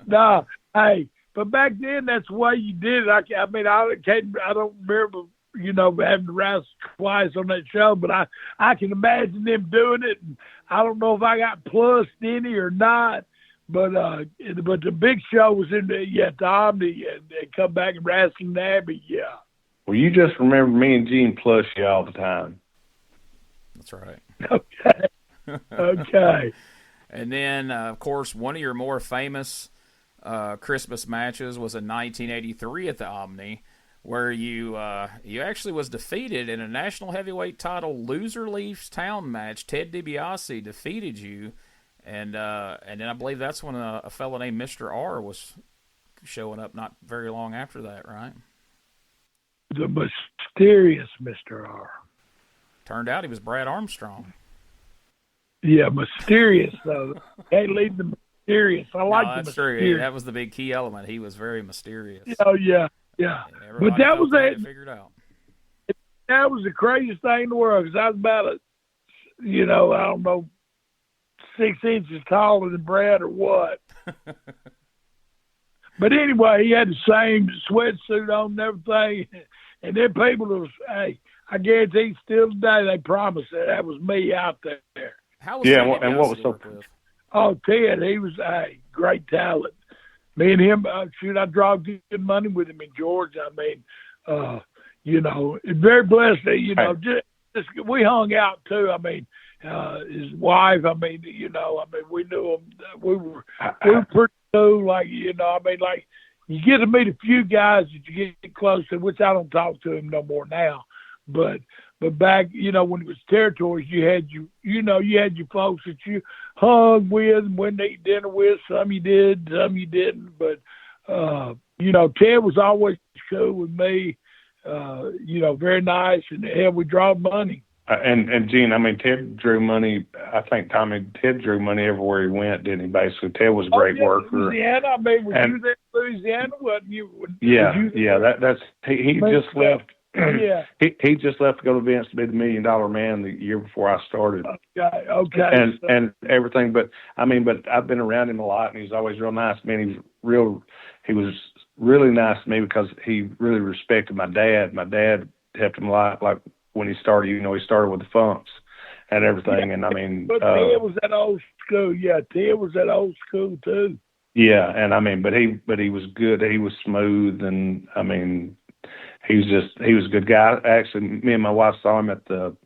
[SPEAKER 3] Nah, hey, but back then, that's the way you did it. I don't remember, having to wrestle twice on that show, but I can imagine them doing it. And I don't know if I got plussed any or not, but the big show was at the Omni, and they come back and wrestling Abbey, yeah.
[SPEAKER 4] Well, you just remember me and Gene plush you all the time.
[SPEAKER 2] That's right.
[SPEAKER 3] Okay. Okay.
[SPEAKER 2] And then, of course, one of your more famous Christmas matches was in 1983 at the Omni, where you actually was defeated in a national heavyweight title loser leaves town match. Ted DiBiase defeated you, and then I believe that's when a fellow named Mr. R was showing up not very long after that, right?
[SPEAKER 3] The mysterious Mr. R.
[SPEAKER 2] Turned out he was Brad Armstrong.
[SPEAKER 3] Yeah, mysterious, though. Can't leave the mysterious. I like the
[SPEAKER 2] that's
[SPEAKER 3] mysterious.
[SPEAKER 2] true. That was the big key element. He was very mysterious.
[SPEAKER 3] Oh, yeah. But that was
[SPEAKER 2] figured out.
[SPEAKER 3] That was the craziest thing in the world, because I was about I don't know, 6 inches taller than Brad or what. But anyway, he had the same sweatsuit on and everything. And then people was, hey, I guarantee still today they promised that was me out there.
[SPEAKER 2] How was
[SPEAKER 4] and what was so?
[SPEAKER 3] Oh, Ted, he was great talent. Me and him, I draw good money with him in Georgia. I mean, very blessed that, just we hung out too. I mean, his wife, we knew him. We were pretty cool. Like, you get to meet a few guys that you get close to, which I don't talk to him no more now. But back, when it was territories, you had your folks that you hung with and went to eat dinner with. Some you did, some you didn't. But, Ted was always cool with me, very nice. And hell, we draw money.
[SPEAKER 4] And Gene, I mean, Ted drew money. I think Ted drew money everywhere he went, didn't he? Basically, Ted was a great worker.
[SPEAKER 3] Louisiana, I mean, were you there in Louisiana? Wasn't you?
[SPEAKER 4] He just left.
[SPEAKER 3] Yeah.
[SPEAKER 4] He just left to go to Vince to be the $1 Million Man the year before I started.
[SPEAKER 3] Okay.
[SPEAKER 4] And everything, but I've been around him a lot, and he's always real nice. I mean, he was really nice to me because he really respected my dad. My dad helped him a lot, like when he started. He started with the Funks and everything,
[SPEAKER 3] yeah,
[SPEAKER 4] and I mean.
[SPEAKER 3] But Ted was that old school. Yeah, Ted was that old school too.
[SPEAKER 4] Yeah, and but he was good. He was smooth, and I mean. He was a good guy. Actually, me and my wife saw him at the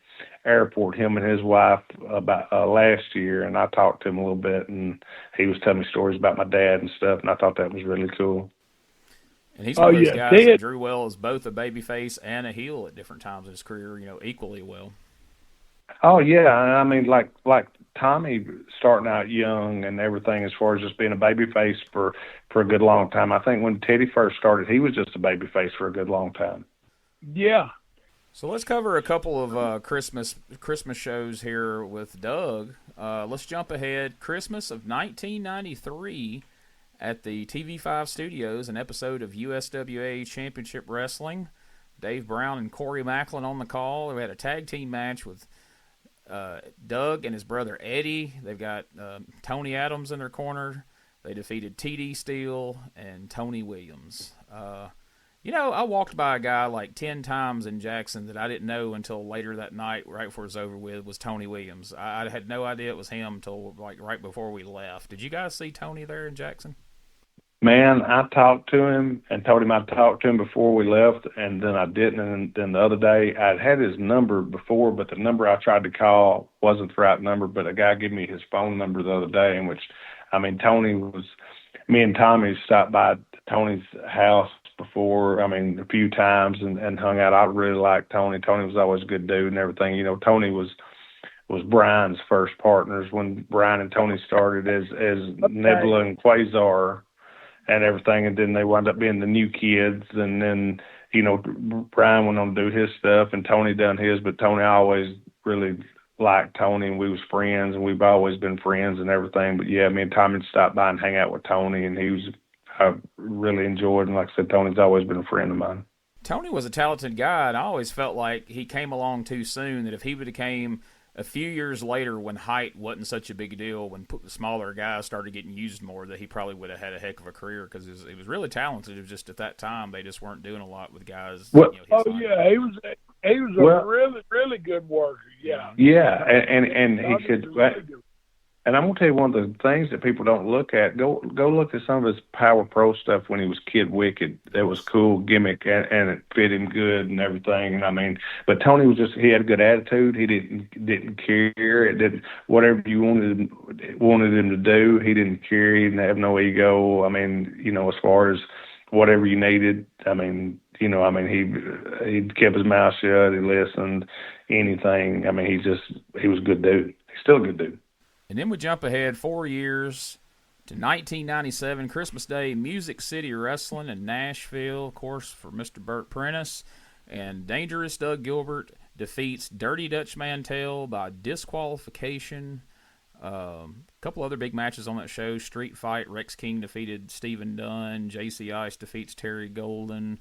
[SPEAKER 4] airport, him and his wife, about last year, and I talked to him a little bit, and he was telling me stories about my dad and stuff, and I thought that was really cool.
[SPEAKER 2] And he's one of those guys that drew well as both a babyface and a heel at different times in his career, equally well.
[SPEAKER 4] Oh, yeah. I mean, like Tommy starting out young and everything as far as just being a babyface for a good long time. I think when Teddy first started, he was just a babyface for a good long time.
[SPEAKER 3] Yeah.
[SPEAKER 2] So let's cover a couple of Christmas shows here with Doug. Let's jump ahead. Christmas of 1993 at the TV5 Studios, an episode of USWA Championship Wrestling. Dave Brown and Corey Macklin on the call. We had a tag team match with Doug and his brother Eddie. They've got Tony Adams in their corner. They defeated T.D. Steele and Tony Williams. I walked by a guy like 10 times in Jackson that I didn't know until later that night, right before it was over with, was Tony Williams. I had no idea it was him until like right before we left. Did you guys see Tony there in Jackson?
[SPEAKER 4] Man, I talked to him and told him I'd talked to him before we left, and then I didn't. And then the other day, I'd had his number before, but the number I tried to call wasn't the right number. But a guy gave me his phone number the other day, in which, me and Tommy stopped by Tony's house before, a few times and hung out. I really liked Tony. Tony was always a good dude and everything. Tony was Brian's first partners when Brian and Tony started as Nebula and Quasar and everything, and then they wound up being the New Kids, and then Brian went on to do his stuff and Tony done his, but Tony always really liked Tony, and we was friends, and we've always been friends and everything. But yeah, me and Tommy would stop by and hang out with Tony, and I really enjoyed, and like I said, Tony's always been a friend of mine.
[SPEAKER 2] Tony was a talented guy, and I always felt like he came along too soon, that if he would have came a few years later when height wasn't such a big deal, when smaller guys started getting used more, that he probably would have had a heck of a career, because he was really talented. It was just at that time they just weren't doing a lot with guys.
[SPEAKER 3] Well,
[SPEAKER 2] his height.
[SPEAKER 3] Yeah, he was a really, really good worker. Yeah.
[SPEAKER 4] Yeah, and he could.
[SPEAKER 3] Really good.
[SPEAKER 4] And I'm gonna tell you one of the things that people don't look at. Go look at some of his Power Pro stuff when he was Kid Wicked. That was cool gimmick, and it fit him good and everything. And I mean, but Tony was he had a good attitude. He didn't care. It didn't whatever you wanted him to do. He didn't care. He didn't have no ego. I mean, as far as whatever you needed. I mean, he kept his mouth shut. He listened. Anything. I mean, he was a good dude. He's still a good dude.
[SPEAKER 2] And then we jump ahead 4 years to 1997, Christmas Day, Music City Wrestling in Nashville, of course, for Mr. Burt Prentice. And Dangerous Doug Gilbert defeats Dirty Dutch Mantell by disqualification. A couple other big matches on that show. Street Fight, Rex King defeated Stephen Dunn. JC Ice defeats Terry Golden.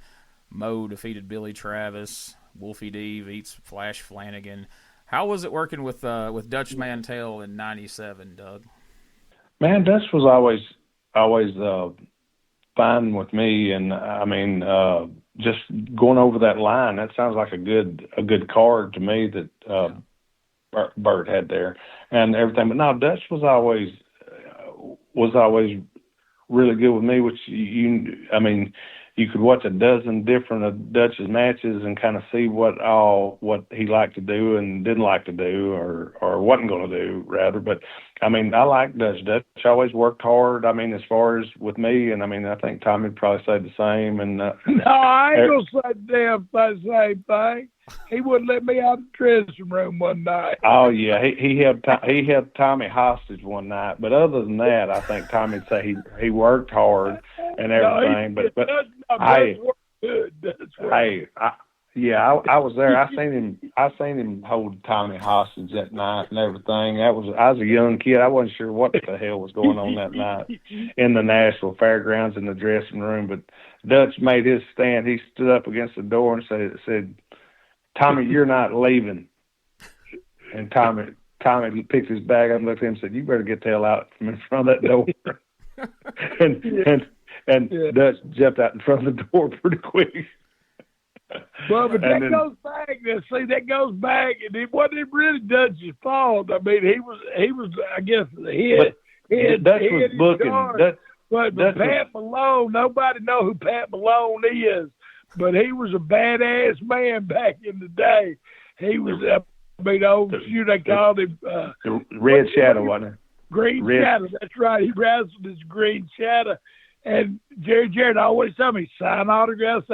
[SPEAKER 2] Mo defeated Billy Travis. Wolfie D beats Flash Flanagan. How was it working with Dutch Mantell in '97, Doug?
[SPEAKER 4] Man, Dutch was always fine with me, and I mean, just going over that line. That sounds like a good card to me that Bert had there, and everything. But no, Dutch was always really good with me. Which you could watch a dozen different of Dutch's matches and kind of see what he liked to do and didn't like to do, or wasn't going to do, rather. But, I mean, I like Dutch. Dutch always worked hard, I mean, as far as with me. And, I mean, I think Tommy would probably say the same. And
[SPEAKER 3] no, I ain't going to say damn the same thing. He wouldn't let me out of the dressing room one night.
[SPEAKER 4] Oh, yeah. He held Tommy hostage one night. But other than that, I think Tommy would say he worked hard and everything. I was there. I seen him hold Tommy hostage that night and everything. I was a young kid. I wasn't sure what the hell was going on that night in the Nashville Fairgrounds in the dressing room. But Dutch made his stand. He stood up against the door and said, "Tommy, you're not leaving." And Tommy picked his bag up and looked at him and said, "You better get the hell out from in front of that door." And Dutch jumped out in front of the door pretty quick.
[SPEAKER 3] Well, but that goes back. That goes back, and it wasn't really Dutch's fault. I mean, he was. I guess
[SPEAKER 4] Dutch was booking.
[SPEAKER 3] But Pat Malone, nobody know who Pat Malone is, but he was a badass man back in the day. He was. They called him
[SPEAKER 4] the Red Shadow, wasn't it?
[SPEAKER 3] Green Shadow. That's right. He wrestled as Green Shadow. And Jerry Jarrett always told me, sign autographs.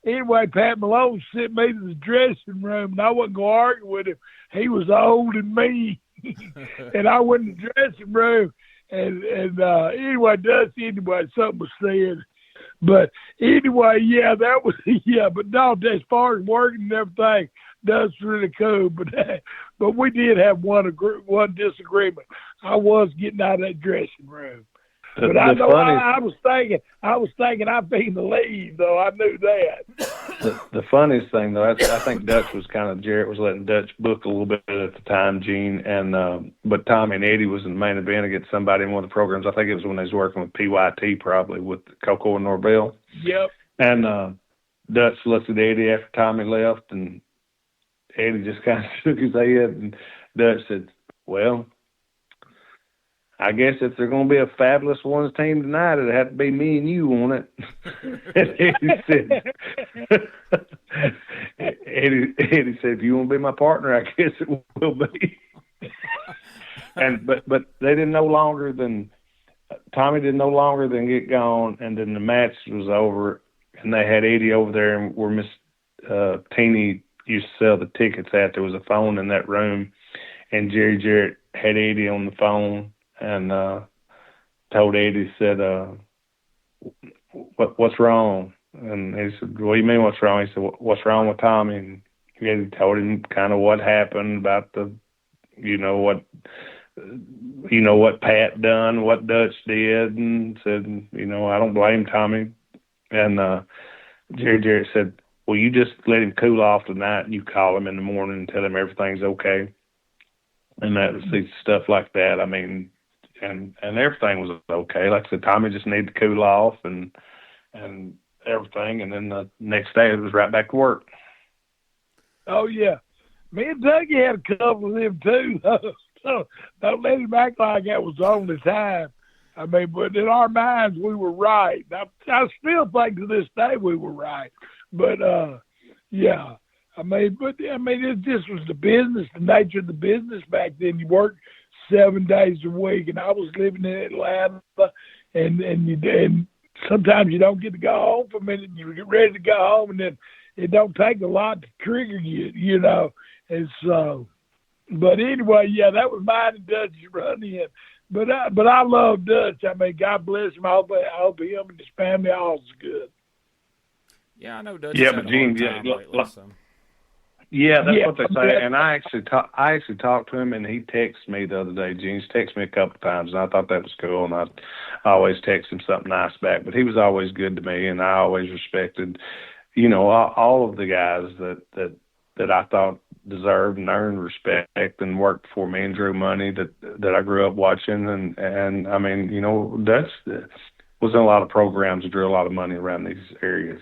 [SPEAKER 3] Anyway, Pat Malone sent me to the dressing room, and I wasn't going to argue with him. He was old and mean. And I went in the dressing room, and anyway, something was said. But anyway, that was, but no, as far as working and everything, that's really cool. But we did have one disagreement. I was getting out of that dressing room. But I was thinking I'd be in the lead, though. I knew that.
[SPEAKER 4] The funniest thing, though, I think Dutch was Jarrett was letting Dutch book a little bit at the time, Gene, and but Tommy and Eddie was in the main event against somebody in one of the programs. I think it was when they was working with PYT, probably with Coco and Norvell.
[SPEAKER 3] Yep.
[SPEAKER 4] And Dutch looked at Eddie after Tommy left, and Eddie just kind of shook his head, and Dutch said, "Well, I guess if they're going to be a Fabulous Ones team tonight, it'd have to be me and you on it." Eddie said, "If you want to be my partner, I guess it will be." But they didn't no longer than Tommy did no longer than get gone, and then the match was over, and they had Eddie over there, and where Miss Teeny used to sell the tickets at. There was a phone in that room, and Jerry Jarrett had Eddie on the phone. And told Eddie, said, "What's wrong?" And he said, "What do you mean, what's wrong?" He said, "What's wrong with Tommy?" And he told him kind of what happened about the, what Pat done, what Dutch did, and said, I don't blame Tommy. And Jerry Jarrett said, "Well, you just let him cool off tonight, and you call him in the morning and tell him everything's okay." And that was stuff like that. I mean, and everything was okay. Like I said, Tommy just needed to cool off and everything. And then the next day, it was right back to work.
[SPEAKER 3] Oh, yeah. Me and Dougie had a couple of them, too. So don't let him act like that was the only time. I mean, but in our minds, we were right. I still think to this day we were right. But, yeah. It just was the business, the nature of the business back then. You worked 7 days a week, and I was living in Atlanta, and sometimes you don't get to go home for a minute, and you get ready to go home, and then it don't take a lot to trigger you, And so, but anyway, yeah, that was mine and Dutch's run in. But I love Dutch. I mean, God bless him. I hope him and his family all's good.
[SPEAKER 2] Yeah, I know Dutch.
[SPEAKER 4] Yeah, but Gene,
[SPEAKER 2] lately, so.
[SPEAKER 4] Yeah, that's what they say. And I actually talked to him, and he texted me the other day. Gene's texted me a couple of times, and I thought that was cool. And I always text him something nice back. But he was always good to me, and I always respected, all of the guys that I thought deserved and earned respect and worked for me and drew money that I grew up watching. And I mean, Dutch was in a lot of programs and drew a lot of money around these areas.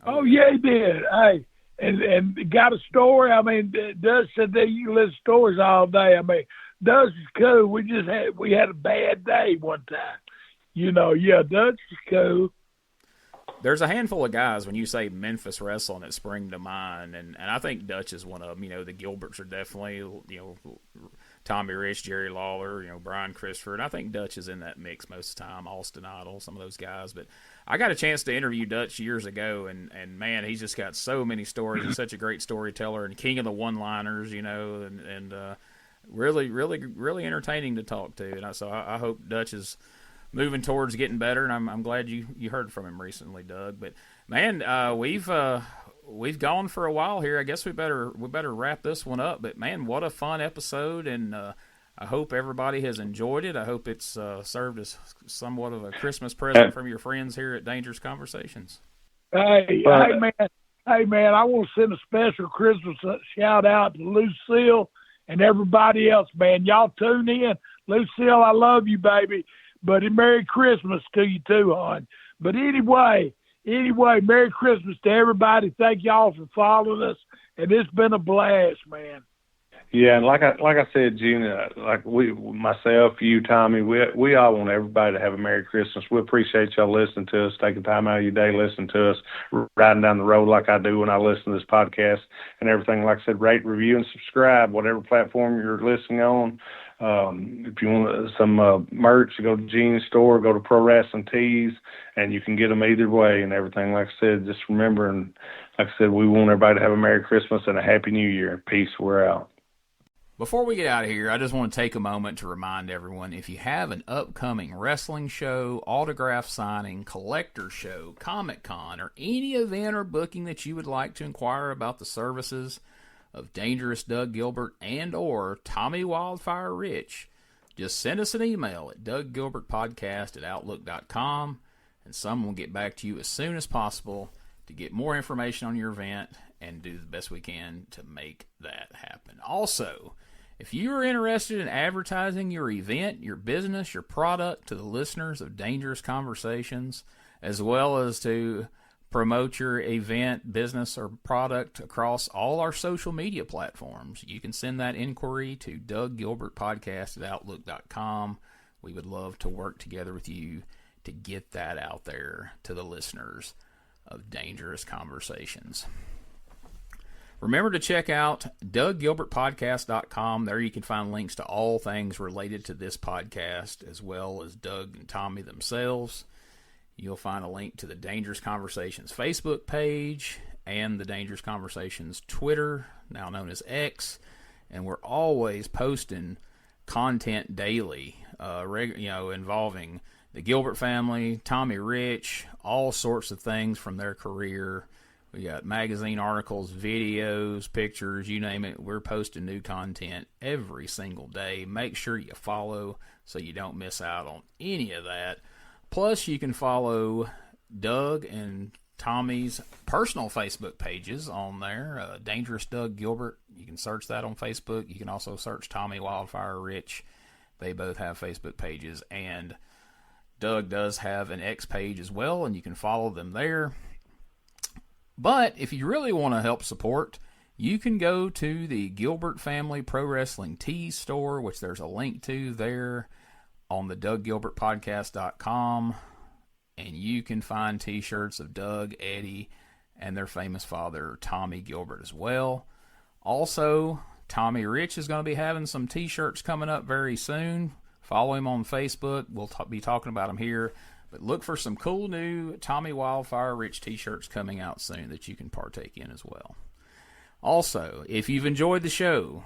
[SPEAKER 3] Oh yeah, he did. Hey. And got a story. I mean, Dutch said that you can listen to stories all day. I mean, Dutch is cool. We had a bad day one time. Yeah, Dutch is cool.
[SPEAKER 2] There's a handful of guys when you say Memphis wrestling that spring to mind, and I think Dutch is one of them. The Gilberts are definitely, Tommy Rich, Jerry Lawler, Brian Christopher, and I think Dutch is in that mix most of the time. Austin Idol, some of those guys. But I got a chance to interview Dutch years ago, and man, he's just got so many stories. He's such a great storyteller and king of the one-liners, and really, really, really entertaining to talk to. And so I hope Dutch is moving towards getting better, and I'm glad you heard from him recently, Doug. But man, we've gone for a while here. I guess we better wrap this one up. But man, what a fun episode, and I hope everybody has enjoyed it. I hope it's served as somewhat of a Christmas present from your friends here at Dangerous Conversations.
[SPEAKER 3] Hey man, I want to send a special Christmas shout out to Lucille and everybody else, man. Y'all tune in. Lucille, I love you, baby. But Merry Christmas to you too, hon. But anyway, Merry Christmas to everybody. Thank y'all for following us, and it's been a blast, man.
[SPEAKER 4] Yeah, and like I said, Gene, myself, you, Tommy, we all want everybody to have a Merry Christmas. We appreciate y'all listening to us, taking time out of your day listening to us, riding down the road like I do when I listen to this podcast and everything. Like I said, rate, review, and subscribe, whatever platform you're listening on. If you want some merch, go to Gene's store, go to Pro Wrestling Tees, and you can get them either way and everything. Like I said, just remember, and like I said, we want everybody to have a Merry Christmas and a Happy New Year. Peace. We're out.
[SPEAKER 2] Before we get out of here, I just want to take a moment to remind everyone, if you have an upcoming wrestling show, autograph signing, collector show, Comic-Con, or any event or booking that you would like to inquire about the services of Dangerous Doug Gilbert and or Tommy Wildfire Rich, just send us an email at douggilbertpodcast@outlook.com, and someone will get back to you as soon as possible to get more information on your event and do the best we can to make that happen. Also, if you are interested in advertising your event, your business, your product to the listeners of Dangerous Conversations, as well as to promote your event, business, or product across all our social media platforms, you can send that inquiry to douggilbertpodcast@outlook.com. We would love to work together with you to get that out there to the listeners of Dangerous Conversations. Remember to check out douggilbertpodcast.com. There you can find links to all things related to this podcast, as well as Doug and Tommy themselves. You'll find a link to the Dangerous Conversations Facebook page and the Dangerous Conversations Twitter, now known as X. And we're always posting content daily, involving the Gilbert family, Tommy Rich, all sorts of things from their career. We got magazine articles, videos, pictures, you name it. We're posting new content every single day. Make sure you follow so you don't miss out on any of that. Plus, you can follow Doug and Tommy's personal Facebook pages on there. Dangerous Doug Gilbert. You can search that on Facebook. You can also search Tommy Wildfire Rich. They both have Facebook pages. And Doug does have an X page as well, and you can follow them there. But if you really want to help support, you can go to the Gilbert Family Pro Wrestling Tees store, which there's a link to there on the douggilbertpodcast.com. And you can find t-shirts of Doug, Eddie, and their famous father, Tommy Gilbert, as well. Also, Tommy Rich is going to be having some t-shirts coming up very soon. Follow him on Facebook. We'll be talking about him here. But look for some cool new Tommy Wildfire Rich t-shirts coming out soon that you can partake in as well. Also, if you've enjoyed the show,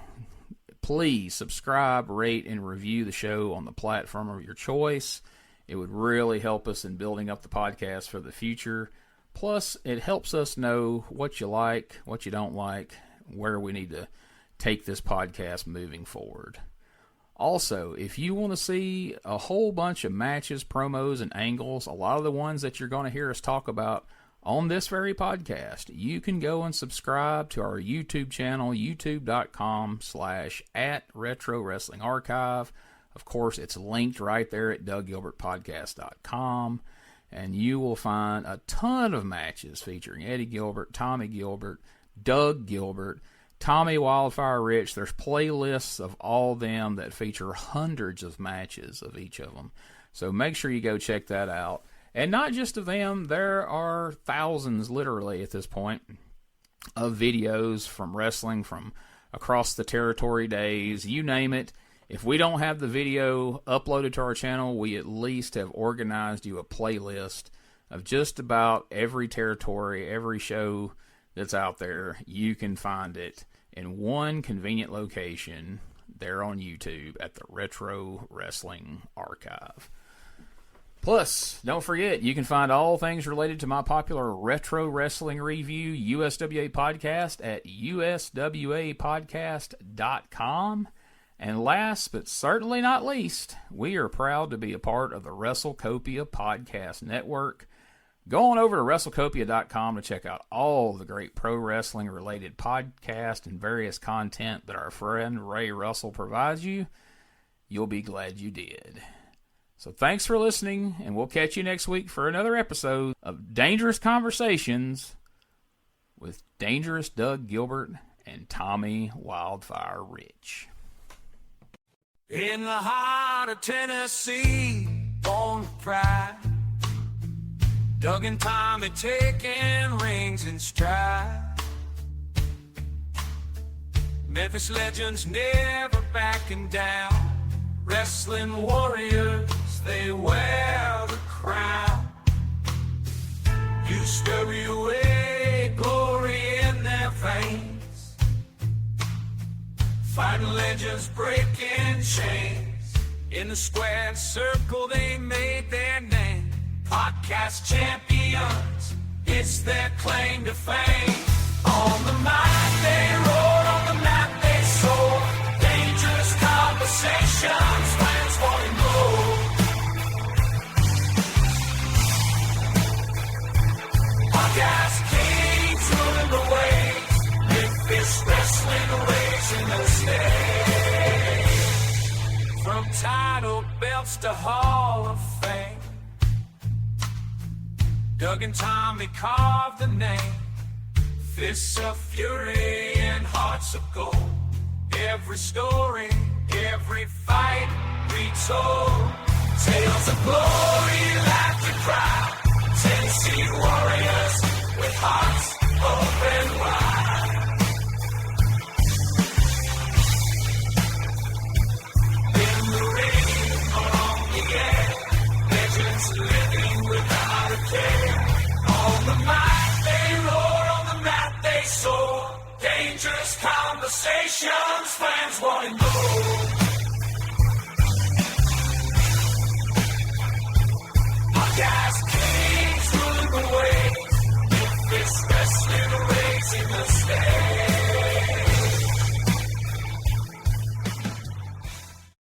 [SPEAKER 2] please subscribe, rate, and review the show on the platform of your choice. It would really help us in building up the podcast for the future. Plus, it helps us know what you like, what you don't like, where we need to take this podcast moving forward. Also, if you want to see a whole bunch of matches, promos, and angles, a lot of the ones that you're going to hear us talk about on this very podcast, you can go and subscribe to our YouTube channel, youtube.com/@RetroWrestlingArchive. Of course, it's linked right there at douggilbertpodcast.com, and you will find a ton of matches featuring Eddie Gilbert, Tommy Gilbert, Doug Gilbert, Tommy Wildfire Rich. There's playlists of all them that feature hundreds of matches of each of them. So make sure you go check that out. And not just of them, there are thousands, literally, at this point, of videos from wrestling from across the territory days, you name it. If we don't have the video uploaded to our channel, we at least have organized you a playlist of just about every territory, every show that's out there. You can find it in one convenient location there on YouTube at the Retro Wrestling Archive. Plus, don't forget, you can find all things related to my popular Retro Wrestling Review USWA podcast at uswapodcast.com. And last but certainly not least, we are proud to be a part of the WrestleCopia Podcast Network. Go on over to WrestleCopia.com to check out all the great pro wrestling related podcasts and various content that our friend Ray Russell provides you. You'll be glad you did. So thanks for listening, and we'll catch you next week for another episode of Dangerous Conversations with Dangerous Doug Gilbert and Tommy Wildfire Rich.
[SPEAKER 1] In the heart of Tennessee, born with pride, Doug and Tommy taking rings in stride. Memphis legends never backing down, wrestling warriors, they wear the crown. USWA, glory in their veins, fighting legends breaking chains. In the squared circle they made their name. Podcast champions, it's their claim to fame. On the mic they rode, on the map they soared. Dangerous conversations, fans wanting more. Podcast kings ruling the waves. Memphis wrestling raising the stage. From title belts to Hall of Fame, Doug and Tommy carved the name. Fists of fury and hearts of gold. Every story, every fight retold. Tales of glory, laughter, crowd. Tennessee warriors with hearts open wide. In the ring or on the air, legends living without a care. On the mic they roar, on the mat they soar. Dangerous conversations, fans wanting more.